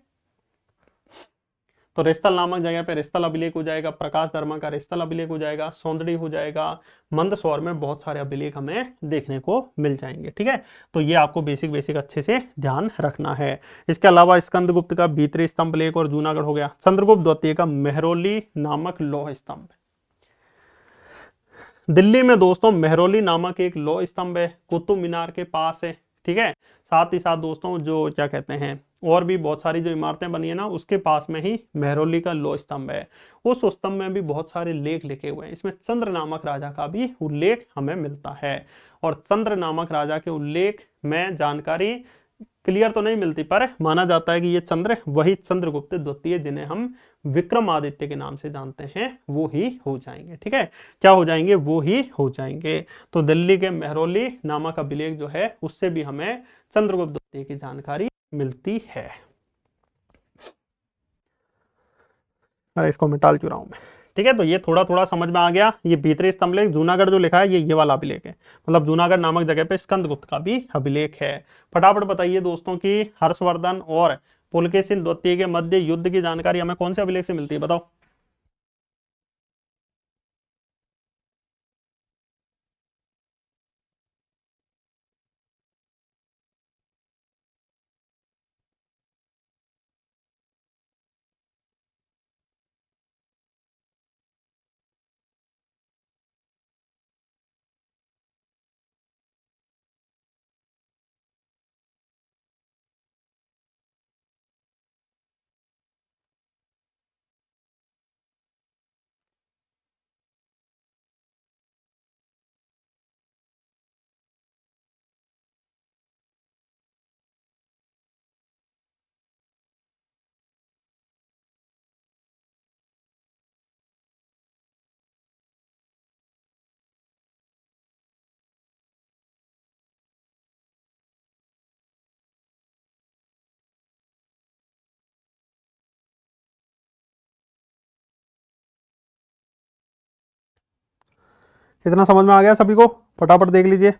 तो रिस्तल नामक जगह पे रिस्तल अभिलेख हो जाएगा। प्रकाश धर्मा का रिस्तल अभिलेख हो जाएगा। सौंदड़ी हो जाएगा। मंदसौर में बहुत सारे अभिलेख हमें देखने को मिल जाएंगे। ठीक है, तो ये आपको बेसिक बेसिक अच्छे से ध्यान रखना है। इसके अलावा स्कंदगुप्त का भीतरी स्तंभ लेख और जूनागढ़ हो गया। चंद्रगुप्त द्वितीय का मेहरौली नामक लौह स्तंभ। दिल्ली में दोस्तों मेहरौली नामक एक लौह स्तंभ है, कुतुब मीनार के पास है। ठीक है, साथ ही साथ दोस्तों जो क्या कहते हैं, और भी बहुत सारी जो इमारतें बनी है ना, उसके पास में ही मेहरौली का लौह स्तंभ है। उस स्तंभ में भी बहुत सारे लेख लिखे हुए हैं। इसमें चंद्र नामक राजा का भी उल्लेख हमें मिलता है। और चंद्र नामक राजा के उल्लेख में जानकारी क्लियर तो नहीं मिलती, पर माना जाता है कि ये चंद्र वही चंद्रगुप्त द्वितीय, जिन्हें हम विक्रमादित्य के नाम से जानते हैं, वो ही हो जाएंगे। ठीक है, क्या हो जाएंगे? वो ही हो जाएंगे। तो दिल्ली के मेहरौली नामक अभिलेख जो है, उससे भी हमें चंद्रगुप्त द्वितीय की जानकारी मिलती है। अरे इसको मिटाल क्यों रहा हूं मैं। ठीक है, तो ये थोड़ा थोड़ा समझ में आ गया। ये भीतरी स्तंभ लेख जूनागढ़ जो लिखा है, ये वाला अभिलेख है, मतलब जूनागढ़ नामक जगह पे स्कंदगुप्त का भी अभिलेख है। फटाफट बताइए दोस्तों कि हर्षवर्धन और पुलकेशिन द्वितीय के मध्य युद्ध की जानकारी हमें कौन से अभिलेख से मिलती है? बताओ। इतना समझ में आ गया सभी को? फटाफट देख लीजिए।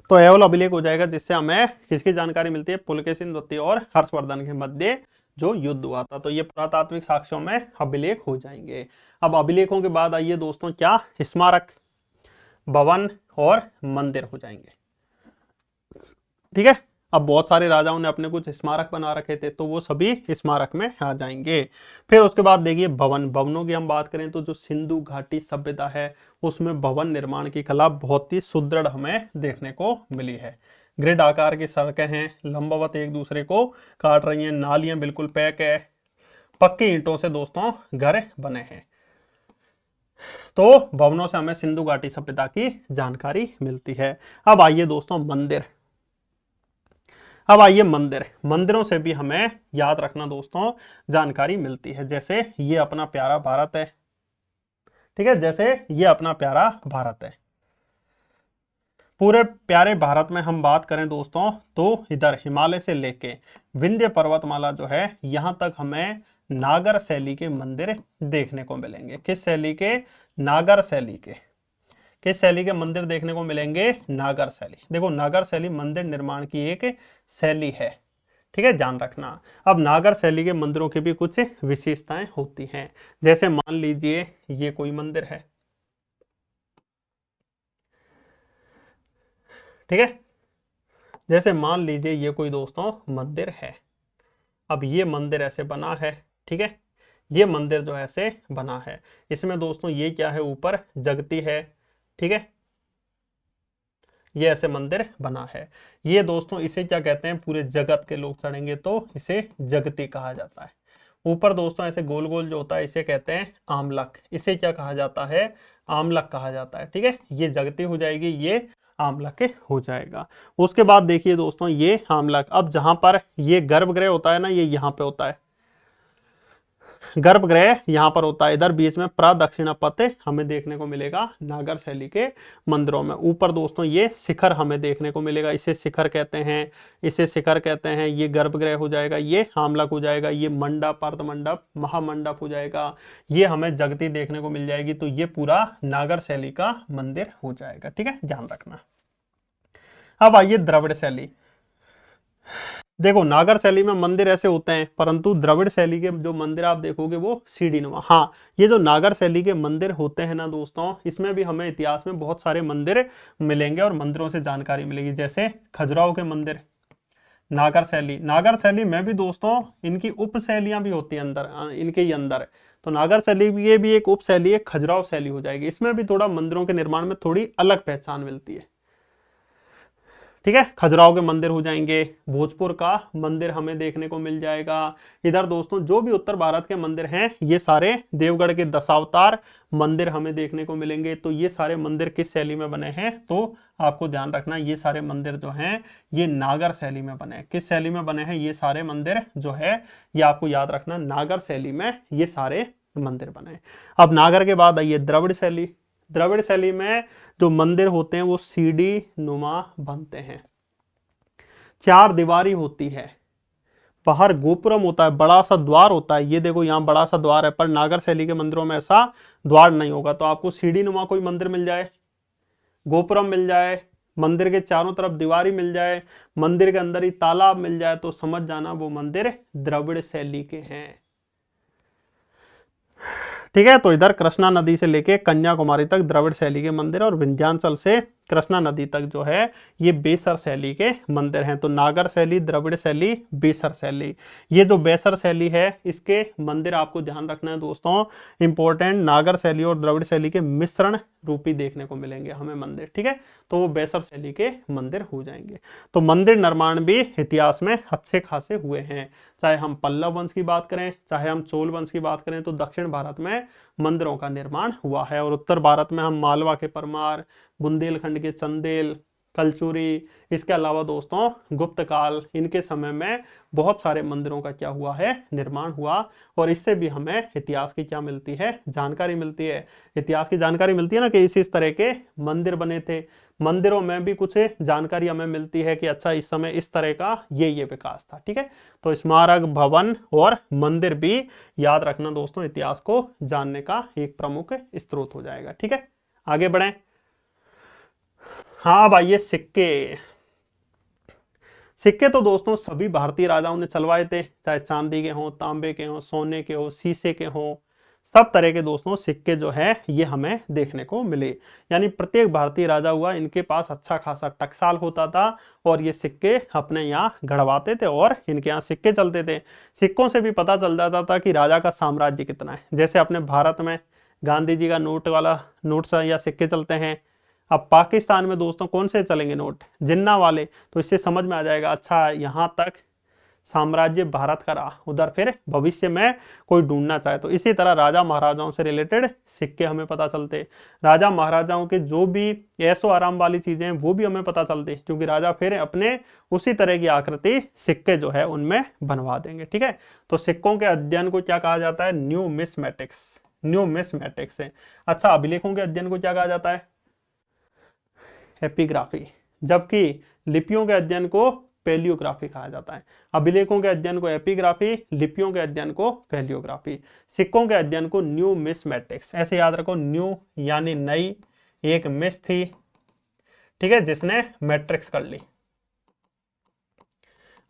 तो एवल अभिलेख हो जाएगा, जिससे हमें किसकी जानकारी मिलती है? पुलकेशिन द्वितीय और हर्षवर्धन के मध्य जो युद्ध हुआ था। तो ये पुरातात्विक साक्ष्यों में अभिलेख हो जाएंगे। अब अभिलेखों के बाद आइए दोस्तों, क्या? स्मारक, भवन और मंदिर हो जाएंगे। ठीक है, अब बहुत सारे राजाओं ने अपने कुछ स्मारक बना रखे थे, तो वो सभी स्मारक में आ जाएंगे। फिर उसके बाद देखिए भवन। भवनों की हम बात करें तो जो सिंधु घाटी सभ्यता है, उसमें भवन निर्माण की कला बहुत ही सुदृढ़ हमें देखने को मिली है। ग्रिड आकार की सड़कें हैं, लंबवत एक दूसरे को काट रही हैं, नालियां बिल्कुल पैक है, पक्की ईंटों से दोस्तों घर बने हैं। तो भवनों से हमें सिंधु घाटी सभ्यता की जानकारी मिलती है। अब आइए दोस्तों मंदिर। अब आइए मंदिर। मंदिरों से भी हमें याद रखना दोस्तों जानकारी मिलती है। जैसे ये अपना प्यारा भारत है, ठीक है, जैसे ये अपना प्यारा भारत है। पूरे प्यारे भारत में हम बात करें दोस्तों तो इधर हिमालय से लेके विंध्य पर्वतमाला जो है यहां तक हमें नागर शैली के मंदिर देखने को मिलेंगे। किस शैली के? नागर शैली के। किस शैली के मंदिर देखने को मिलेंगे? नागर शैली। देखो नागर शैली मंदिर निर्माण की एक शैली है, ठीक है, ध्यान रखना। अब नागर शैली के मंदिरों की भी कुछ विशेषताएं होती हैं। जैसे मान लीजिए ये कोई मंदिर है, ठीक है, जैसे मान लीजिए ये कोई दोस्तों मंदिर है। अब ये मंदिर ऐसे बना है, ठीक है, ये मंदिर जो ऐसे बना है, इसमें दोस्तों ये क्या है, ऊपर जगती है, ठीक है, ये ऐसे मंदिर बना है। ये दोस्तों इसे क्या कहते हैं, पूरे जगत के लोग चढ़ेंगे तो इसे जगती कहा जाता है। ऊपर दोस्तों ऐसे गोल गोल जो होता है इसे कहते हैं आमलक। इसे क्या कहा जाता है? आमलक कहा जाता है, ठीक है। ये जगती हो जाएगी, ये आमलक हो जाएगा। उसके बाद देखिए दोस्तों ये आमलक, अब जहां पर ये गर्भगृह होता है ना, ये यहां पे होता है, गर्भगृह यहां पर होता है। इधर बीच में प्रदक्षिणा पथ हमें देखने को मिलेगा नागर शैली के मंदिरों में। ऊपर दोस्तों ये शिखर हमें देखने को मिलेगा, इसे शिखर कहते हैं, इसे शिखर कहते हैं। ये गर्भगृह हो जाएगा, ये आमलक हो जाएगा, ये मंडप, अर्ध मंडप, महामंडप हो जाएगा। ये हमें जगती देखने को मिल जाएगी। तो ये पूरा नागर शैली का मंदिर हो जाएगा, ठीक है, ध्यान रखना। अब आइए द्रविड़ शैली। देखो नागर शैली में मंदिर ऐसे होते हैं, परंतु द्रविड़ शैली के जो मंदिर आप देखोगे वो सीढ़ी नुमा। हाँ, ये जो नागर शैली के मंदिर होते हैं ना दोस्तों, इसमें भी हमें इतिहास में बहुत सारे मंदिर मिलेंगे और मंदिरों से जानकारी मिलेगी। जैसे खजुराहो के मंदिर, नागर शैली। नागर शैली में भी दोस्तों इनकी उप शैलियां भी होती है अंदर, इनके ही अंदर। तो नागर शैली ये भी एक उप शैली है, खजुराहो शैली हो जाएगी। इसमें भी थोड़ा मंदिरों के निर्माण में थोड़ी अलग पहचान मिलती है, ठीक है। खजुराहो के मंदिर हो जाएंगे, भोजपुर का मंदिर हमें देखने को मिल जाएगा। इधर दोस्तों जो भी उत्तर भारत के मंदिर हैं ये सारे देवगढ़ के दशावतार मंदिर हमें देखने को मिलेंगे। तो ये सारे मंदिर किस शैली में बने हैं? तो आपको ध्यान रखना, ये सारे मंदिर जो हैं ये नागर शैली में बने हैं। किस शैली में बने हैं ये सारे मंदिर जो है? ये आपको याद रखना, नागर शैली में ये सारे मंदिर बने हैं। अब नागर के बाद आइए द्रविड़ शैली। द्रविड़ शैली में जो मंदिर होते हैं वो सीढ़ी नुमा बनते हैं, चार दीवारी होती है, बाहर गोपुरम होता है, बड़ा सा द्वार होता है। ये देखो यहाँ बड़ा सा द्वार है, पर नागर शैली के मंदिरों में ऐसा द्वार नहीं होगा। तो आपको सीढ़ी नुमा कोई मंदिर मिल जाए, गोपुरम मिल जाए, मंदिर के चारों तरफ दीवारी मिल जाए, मंदिर के अंदर ही तालाब मिल जाए, तो समझ जाना वो मंदिर द्रविड़ शैली के हैं, ठीक है। तो इधर कृष्णा नदी से लेके कन्याकुमारी तक द्रविड़ शैली के मंदिर, और विंध्याचल से कृष्णा नदी तक जो है ये बेसर शैली के मंदिर हैं। तो नागर शैली, द्रविड़ शैली, बेसर शैली। ये जो बेसर शैली है इसके मंदिर आपको ध्यान रखना है दोस्तों, इंपॉर्टेंट, नागर शैली और द्रविड़ शैली के मिश्रण रूपी देखने को मिलेंगे हमें मंदिर, ठीक है। तो वो बेसर शैली के मंदिर हो जाएंगे। तो मंदिर निर्माण भी इतिहास में अच्छे खासे हुए हैं। चाहे हम पल्लव वंश की बात करें, चाहे हम चोल वंश की बात करें, तो दक्षिण भारत में मंदिरों का निर्माण हुआ है। और उत्तर भारत में हम मालवा के परमार, बुंदेलखंड के चंदेल, कलचुरी, इसके अलावा दोस्तों गुप्त काल, इनके समय में बहुत सारे मंदिरों का क्या हुआ है? निर्माण हुआ। और इससे भी हमें इतिहास की क्या मिलती है? जानकारी मिलती है। इतिहास की जानकारी मिलती है ना कि इस तरह के मंदिर बने थे। मंदिरों में भी कुछ जानकारी हमें मिलती है कि अच्छा इस समय इस तरह का ये विकास था, ठीक है। तो स्मारक, भवन और मंदिर भी याद रखना दोस्तों, इतिहास को जानने का एक प्रमुख स्रोत हो जाएगा, ठीक है। आगे बढ़ें। हाँ, अब आइए सिक्के। सिक्के तो दोस्तों सभी भारतीय राजाओं ने चलवाए थे, चाहे चांदी के हों, तांबे के हों, सोने के हों, शीशे के हों, सब तरह के दोस्तों सिक्के जो है ये हमें देखने को मिले। यानी प्रत्येक भारतीय राजा हुआ, इनके पास अच्छा खासा टकसाल होता था और ये सिक्के अपने यहाँ गढ़वाते थे और इनके यहाँ सिक्के चलते थे। सिक्कों से भी पता चल जाता था कि राजा का साम्राज्य कितना है। जैसे अपने भारत में गांधी जी का नोट वाला नोट या सिक्के चलते हैं, अब पाकिस्तान में दोस्तों कौन से चलेंगे नोट? जिन्ना वाले। तो इससे समझ में आ जाएगा अच्छा यहाँ तक साम्राज्य भारत का रहा, उधर फिर भविष्य में कोई ढूंढना चाहे तो। इसी तरह राजा महाराजाओं से रिलेटेड सिक्के हमें पता चलते, राजा महाराजाओं के जो भी ऐशो आराम वाली चीजें हैं वो भी हमें पता चलती, क्योंकि राजा फिर अपने उसी तरह की आकृति सिक्के जो है उनमें बनवा देंगे, ठीक है। तो सिक्कों के अध्ययन को क्या कहा जाता है? न्यूमिस्मेटिक्स। न्यूमिस्मेटिक्स से। अच्छा, अभिलेखों के अध्ययन को क्या कहा जाता है? एपिग्राफी। जबकि लिपियों के अध्ययन को पैलियोग्राफी कहा जाता है। अभिलेखों के अध्ययन को एपिग्राफी, लिपियों के अध्ययन को पैलियोग्राफी, सिक्कों के अध्ययन को न्यूमिस्मेटिक्स। ऐसे याद रखो, न्यू यानी नई, एक मिस थी, ठीक है, जिसने मैट्रिक्स कर ली।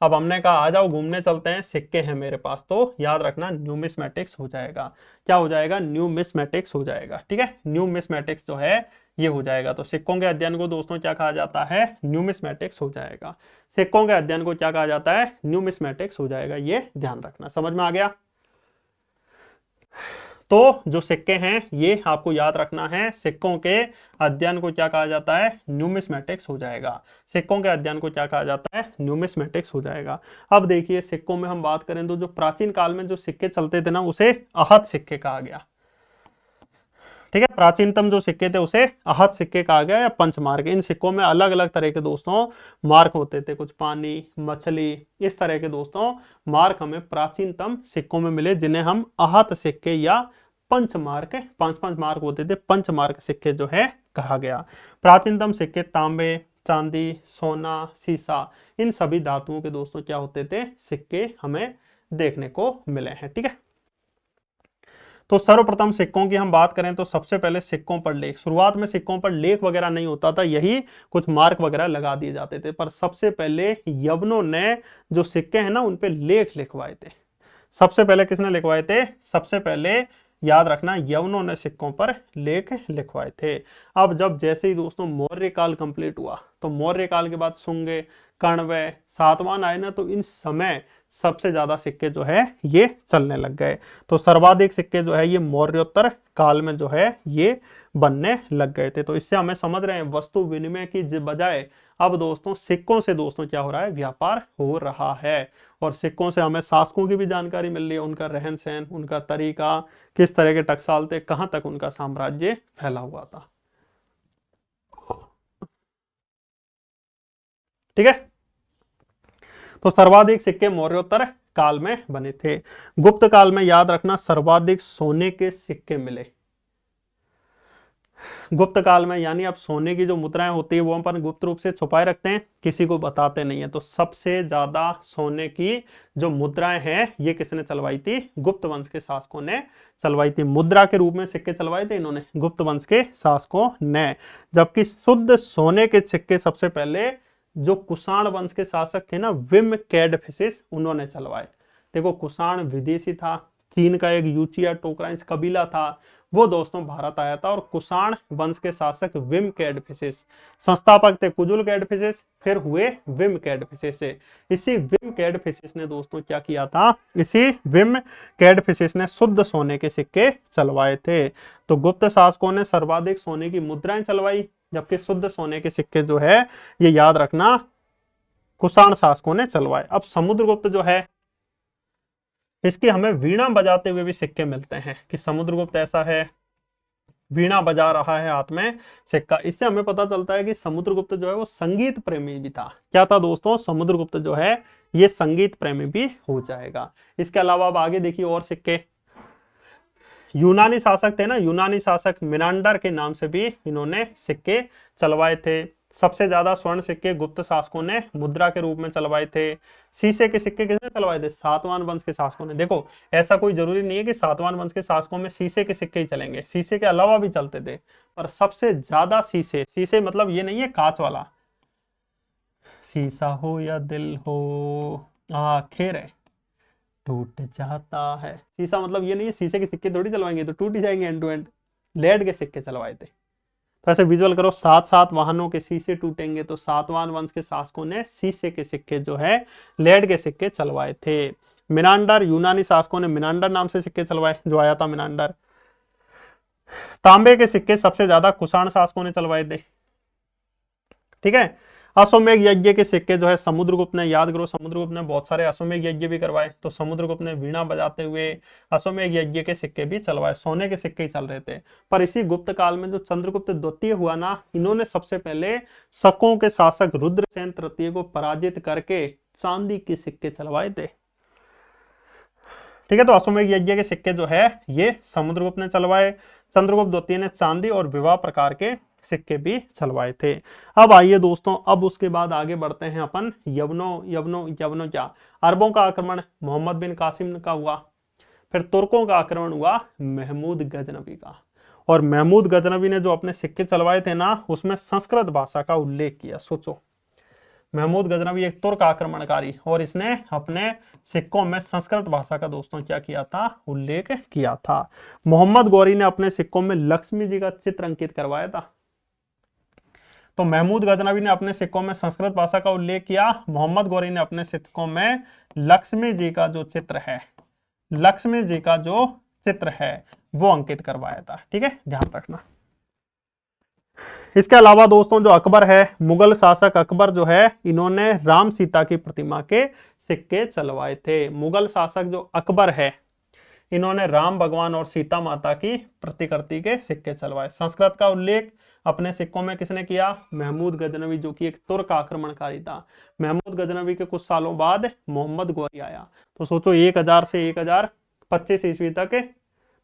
अब हमने कहा आ जाओ घूमने चलते हैं, सिक्के हैं मेरे पास, तो याद रखना न्यूमिस्मेटिक्स हो जाएगा। क्या हो जाएगा? न्यूमिस्मेटिक्स हो जाएगा। ठीक है, न्यूमिस्मेटिक्स जो है ये हो जाएगा। तो सिक्कों के अध्ययन को दोस्तों क्या कहा जाता है? न्यूमिस्मेटिक्स हो जाएगा। सिक्कों के अध्ययन को क्या कहा जाता है? न्यूमिस्मेटिक्स हो जाएगा। ये ध्यान रखना। समझ में आ गया? तो जो सिक्के हैं ये आपको याद रखना है, सिक्कों के अध्ययन को क्या कहा जाता है? न्यूमिस्मेटिक्स हो जाएगा। सिक्कों के अध्ययन को क्या कहा जाता है? न्यूमिस्मेटिक्स हो जाएगा। अब देखिए, सिक्कों में हम बात करें तो जो प्राचीन काल में जो सिक्के चलते थे ना, उसे आहत सिक्के कहा गया। ठीक है, प्राचीनतम जो सिक्के थे उसे आहत सिक्के कहा गया या पंचमार्क। इन सिक्कों में अलग अलग तरह के दोस्तों मार्क होते थे, कुछ पानी, मछली, इस तरह के दोस्तों मार्क हमें प्राचीनतम सिक्कों में मिले, जिन्हें हम आहत सिक्के या पंचमार्क, पांच पांच मार्क होते थे, पंचमार्क सिक्के जो है कहा गया। प्राचीनतम सिक्के तांबे, चांदी, सोना, सीसा, इन सभी धातुओं के दोस्तों क्या होते थे? सिक्के हमें देखने को मिले हैं। ठीक है, तो सर्वप्रथम सिक्कों की हम बात करें तो सबसे पहले सिक्कों पर लेख, शुरुआत में सिक्कों पर लेख वगैरह नहीं होता था, यही कुछ मार्क वगैरह लगा दिए जाते थे। पर सबसे पहले यवनों ने जो सिक्के हैं ना उन पे लेख लिखवाए थे। सबसे पहले किसने लिखवाए थे? सबसे पहले याद रखना, यवनों ने सिक्कों पर लेख लिखवाए थे। अब जब जैसे ही दोस्तों मौर्य काल कंप्लीट हुआ, तो मौर्य काल के बाद शुंग, कण्व, सातवाहन आए ना, तो इन समय सबसे ज्यादा सिक्के जो है ये चलने लग गए। तो सर्वाधिक सिक्के जो है ये मौर्योत्तर काल में जो है ये बनने लग गए थे। तो इससे हमें समझ रहे हैं वस्तु विनिमय की बजाय अब दोस्तों सिक्कों से दोस्तों क्या हो रहा है? व्यापार हो रहा है। और सिक्कों से हमें शासकों की भी जानकारी मिल रही है, उनका रहन सहन, उनका तरीका, किस तरह के टकसाल थे, कहां तक उनका साम्राज्य फैला हुआ था। ठीक है, तो सर्वाधिक सिक्के मौर्योत्तर काल में बने थे। गुप्त काल में याद रखना सर्वाधिक सोने के सिक्के मिले। गुप्त काल में यानी अब सोने की जो मुद्राएं होती है वो अपन गुप्त रूप से छुपाए रखते हैं, किसी को बताते नहीं है। तो सबसे ज्यादा सोने की जो मुद्राएं हैं ये किसने चलवाई थी? गुप्त वंश के शासकों ने चलवाई थी। मुद्रा के रूप में सिक्के चलवाए थे इन्होंने गुप्त वंश के शासकों ने। जबकि शुद्ध सोने के सिक्के सबसे पहले जो कुषाण वंश के शासक थे ना, विम कैडफिसिस, उन्होंने चलवाए। देखो, कुषाण विदेशी था, चीन का एक यूचिया टोकराइंस कबीला था, वो दोस्तों भारत आया था। और कुषाण वंश के शासक विम कैडफिसिस, संस्थापक थे कुजुल कैडफिसिस, फिर हुए विम कैडफिसिस से। इसी विम कैडफिसिस ने दोस्तों क्या किया था? इसी विम कैडफिसिस ने शुद्ध सोने के सिक्के चलवाए थे। तो गुप्त शासकों ने सर्वाधिक सोने की मुद्राएं चलवाई, जबकि शुद्ध सोने के सिक्के जो है ये याद रखना कुषाण शासकों ने चलवाए। अब समुद्रगुप्त जो है इसकी हमें वीणा बजाते हुए भी सिक्के मिलते हैं, कि समुद्रगुप्त ऐसा है, वीणा बजा रहा है हाथ में सिक्का। इससे हमें पता चलता है कि समुद्रगुप्त जो है वो संगीत प्रेमी भी था। क्या था दोस्तों? समुद्रगुप्त जो है ये संगीत प्रेमी भी हो जाएगा। इसके अलावा अब आगे देखिए और सिक्के। यूनानी शासक थे ना, यूनानी शासक मिनांडर के नाम से भी इन्होंने सिक्के चलवाए थे। सबसे ज्यादा स्वर्ण सिक्के गुप्त शासकों ने मुद्रा के रूप में चलवाए थे। शीशे के सिक्के किसने चलवाए थे? सातवाहन वंश के शासकों ने। देखो, ऐसा कोई जरूरी नहीं है कि सातवाहन वंश के शासकों में शीशे के सिक्के ही चलेंगे, शीशे के अलावा भी चलते थे। पर सबसे ज्यादा शीशे, शीशे मतलब ये नहीं है कांच वाला, शीशा हो या दिल हो आखिर टूट जाता है। शीशा मतलब ये नहीं है शीशे के सिक्के थोड़ी चलवाएंगे तो टूट ही जाएंगे एंड टू एंड। लेड के सिक्के चलवाए थे। तो ऐसे विजुअल करो, 7-7 वाहनों के शीशे टूटेंगे, तो सातवाहन वंश के शासकों ने शीशे के सिक्के जो है लेड के सिक्के चलवाए थे। मिनांडर, यूनानी शासकों ने मिनांडर नाम से सिक्के चलवाए, जो आया था मिनांडर। तांबे के सिक्के सबसे ज्यादा कुषाण शासकों ने चलवाए थे। ठीक है, अश्वमेध यज्ञ के सिक्के जो है समुद्रगुप्त ने, याद करो समुद्रगुप्त ने बहुत सारे अश्वमेध यज्ञ भी करवाए, तो समुद्रगुप्त ने वीणा बजाते हुए अश्वमेध यज्ञ के सिक्के भी चलवाए। सोने के सिक्के ही चल रहे थे। पर इसी गुप्त काल में जो चंद्रगुप्त द्वितीय हुआ ना, इन्होंने सबसे पहले शकों के शासक रुद्रसेन तृतीय को पराजित करके चांदी के सिक्के चलवाए थे। ठीक है। तो अश्वमेध यज्ञ के सिक्के जो है ये समुद्रगुप्त ने चलवाए। चंद्रगुप्त द्वितीय ने चांदी और विवाह प्रकार के सिक्के भी चलवाए थे। अब आइए दोस्तों, अब उसके बाद आगे बढ़ते हैं अपन यवनों क्या, अरबों का आक्रमण मोहम्मद बिन कासिम का हुआ। फिर तुर्कों का आक्रमण हुआ महमूद गजनबी का। और महमूद गजनबी ने जो अपने सिक्के चलवाए थे ना, उसमें संस्कृत भाषा का उल्लेख किया। सोचो, महमूद गजनबी एक तुर्क आक्रमणकारी, और इसने अपने सिक्कों में संस्कृत भाषा का दोस्तों क्या किया था, उल्लेख किया था। मोहम्मद गौरी ने अपने सिक्कों में लक्ष्मी जी का चित्र अंकित करवाया था। तो महमूद गजनबी ने अपने सिक्कों में संस्कृत भाषा का उल्लेख किया, मोहम्मद गौरी ने अपने सिक्कों में लक्ष्मी जी का जो चित्र है, लक्ष्मी जी का जो चित्र है वो अंकित करवाया था। ठीक है, ध्यान रखना। इसके अलावा दोस्तों जो अकबर है, मुगल शासक अकबर जो है, इन्होंने राम सीता की प्रतिमा के सिक्के चलवाए थे। मुगल शासक जो अकबर है, इन्होंने राम भगवान और सीता माता की प्रतिकृति के सिक्के चलवाए। संस्कृत का उल्लेख अपने सिक्कों में किसने किया, महमूद गजनवी, जो कि एक तुर्क आक्रमणकारी था। महमूद गजनवी के कुछ सालों बाद मोहम्मद गौरी आया। तो सोचो 1000 से 1025 ईस्वी तक,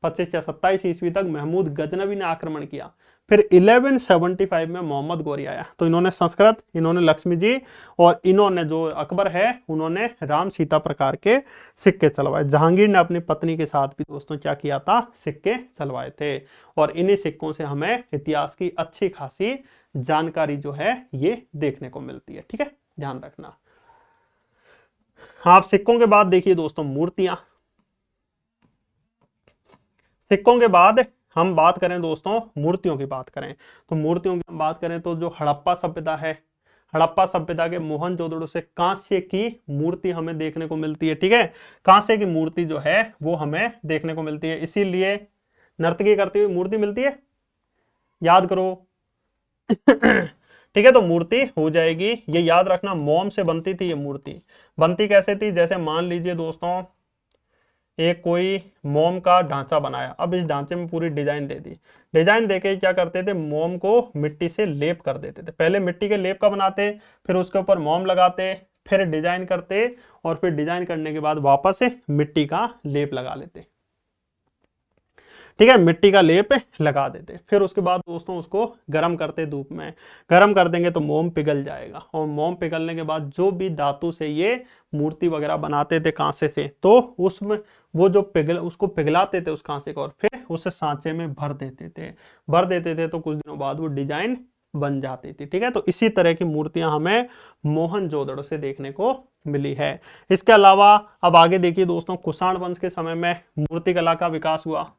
25 या 27 ईस्वी तक महमूद गजनवी ने आक्रमण किया। फिर 1175 में मोहम्मद गौरी आया। तो इन्होंने संस्कृत, इन्होंने लक्ष्मी जी, और इन्होंने जो अकबर है उन्होंने राम सीता प्रकार के सिक्के चलवाए। जहांगीर ने अपनी पत्नी के साथ भी दोस्तों क्या किया था, सिक्के चलवाए थे। और इन्हीं सिक्कों से हमें इतिहास की अच्छी खासी जानकारी जो है ये देखने को मिलती है। ठीक है, ध्यान रखना। आप सिक्कों के बाद देखिए दोस्तों मूर्तियां। सिक्कों के बाद हम बात करें दोस्तों, मूर्तियों की बात करें, तो मूर्तियों की हम बात करें तो जो हड़प्पा सभ्यता है, हड़प्पा सभ्यता के मोहनजोदड़ो से कांस्य की मूर्ति हमें देखने को मिलती है। ठीक है, कांस्य की मूर्ति जो है वो हमें देखने को मिलती है, इसीलिए नर्तकी करती हुई मूर्ति मिलती है, याद करो। ठीक है, तो मूर्ति हो जाएगी, ये याद रखना, मोम से बनती थी ये मूर्ति। बनती कैसे थी, जैसे मान लीजिए दोस्तों एक कोई मोम का ढांचा बनाया, अब इस ढांचे में पूरी डिजाइन दे दी। डिजाइन देके क्या करते थे, मोम को मिट्टी से लेप कर देते थे। पहले मिट्टी के लेप का बनाते, फिर उसके ऊपर मोम लगाते, फिर डिजाइन करते, और फिर डिजाइन करने के बाद वापस मिट्टी का लेप लगा लेते। ठीक है, मिट्टी का लेप लगा देते, फिर उसके बाद दोस्तों उसको गर्म करते, धूप में गर्म कर देंगे तो मोम पिघल जाएगा। और मोम पिघलने के बाद जो भी धातु से ये मूर्ति वगैरह बनाते थे कांसे से, तो उसमें वो जो उसको पिघलाते थे उस कांसे को, और फिर उसे सांचे में भर देते थे। तो कुछ दिनों बाद वो डिजाइन बन जाती थी। ठीक है, तो इसी तरह की मूर्तियां हमें मोहनजोदड़ो से देखने को मिली है। इसके अलावा अब आगे देखिए दोस्तों, कुषाण वंश के समय में मूर्ति कला का विकास हुआ।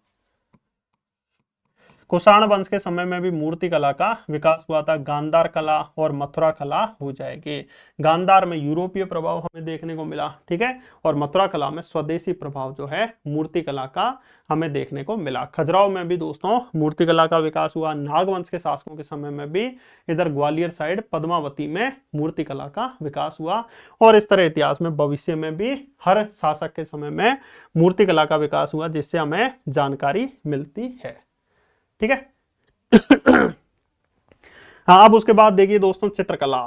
कुषाण वंश के समय में भी मूर्ति कला का विकास हुआ था। गांधार कला और मथुरा कला हो जाएगी। गांधार में यूरोपीय प्रभाव हमें देखने को मिला, ठीक है, और मथुरा कला में स्वदेशी प्रभाव जो है मूर्ति कला का हमें देखने को मिला। खजुराहो में भी दोस्तों मूर्ति कला का विकास हुआ। नागवंश के शासकों के समय में भी इधर ग्वालियर साइड पद्मावती में मूर्ति कला का विकास हुआ। और इस तरह इतिहास में भविष्य में भी हर शासक के समय में मूर्ति कला का विकास हुआ, जिससे हमें जानकारी मिलती है। ठीक है। हाँ, अब उसके बाद देखिए दोस्तों चित्रकला।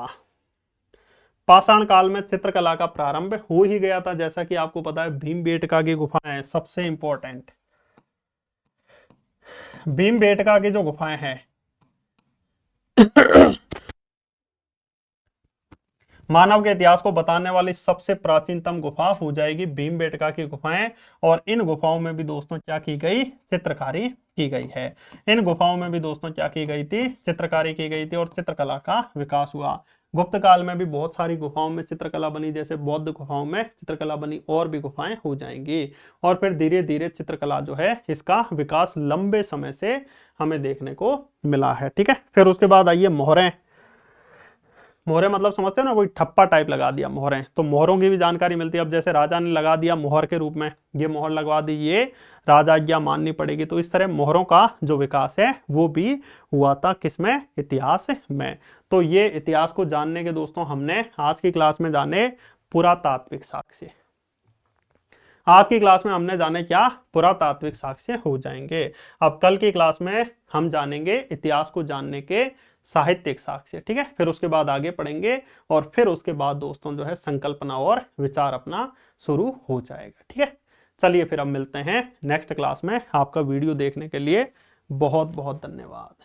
पाषाण काल में चित्रकला का प्रारंभ हो ही गया था, जैसा कि आपको पता है भीमबेटका की गुफाएं सबसे इंपॉर्टेंट। भीमबेटका की जो गुफाएं हैं मानव के इतिहास को बताने वाली सबसे प्राचीनतम गुफा हो जाएगी भीमबेटका की गुफाएं। और इन गुफाओं में भी दोस्तों क्या की गई, चित्रकारी की गई है। इन गुफाओं में भी दोस्तों क्या की गई थी, चित्रकारी की गई थी, और चित्रकला का विकास हुआ। गुप्त काल में भी बहुत सारी गुफाओं में चित्रकला बनी, जैसे बौद्ध गुफाओं में चित्रकला बनी, और भी गुफाएं हो जाएंगी। और फिर धीरे धीरे चित्रकला जो है इसका विकास लंबे समय से हमें देखने को मिला है। ठीक है, फिर उसके बाद आइए मोहरें। मोहरें मतलब समझते हो ना, कोई ठप्पा टाइप लगा दिया मोहरें, तो मोहरों की भी जानकारी मिलती है। अब जैसे राजा ने लगा दिया मोहर के रूप में, ये मोहर लगवा दी, ये राजाज्ञा माननी पड़ेगी। तो इस तरह मोहरों का जो विकास है वो भी हुआ था, किसमें, इतिहास में। तो ये इतिहास को जानने के दोस्तों हमने आज की क्लास में जाने पुरातात्विक साक्ष्य। आज की क्लास में हमने जाने क्या, पुरातात्विक साक्ष्य हो जाएंगे। अब कल की क्लास में हम जानेंगे इतिहास को जानने के साहित्यिक साक्ष्य। ठीक है, फिर उसके बाद आगे पढ़ेंगे, और फिर उसके बाद दोस्तों जो है संकल्पना और विचार अपना शुरू हो जाएगा। ठीक है, चलिए फिर अब मिलते हैं नेक्स्ट क्लास में। आपका वीडियो देखने के लिए बहुत बहुत धन्यवाद।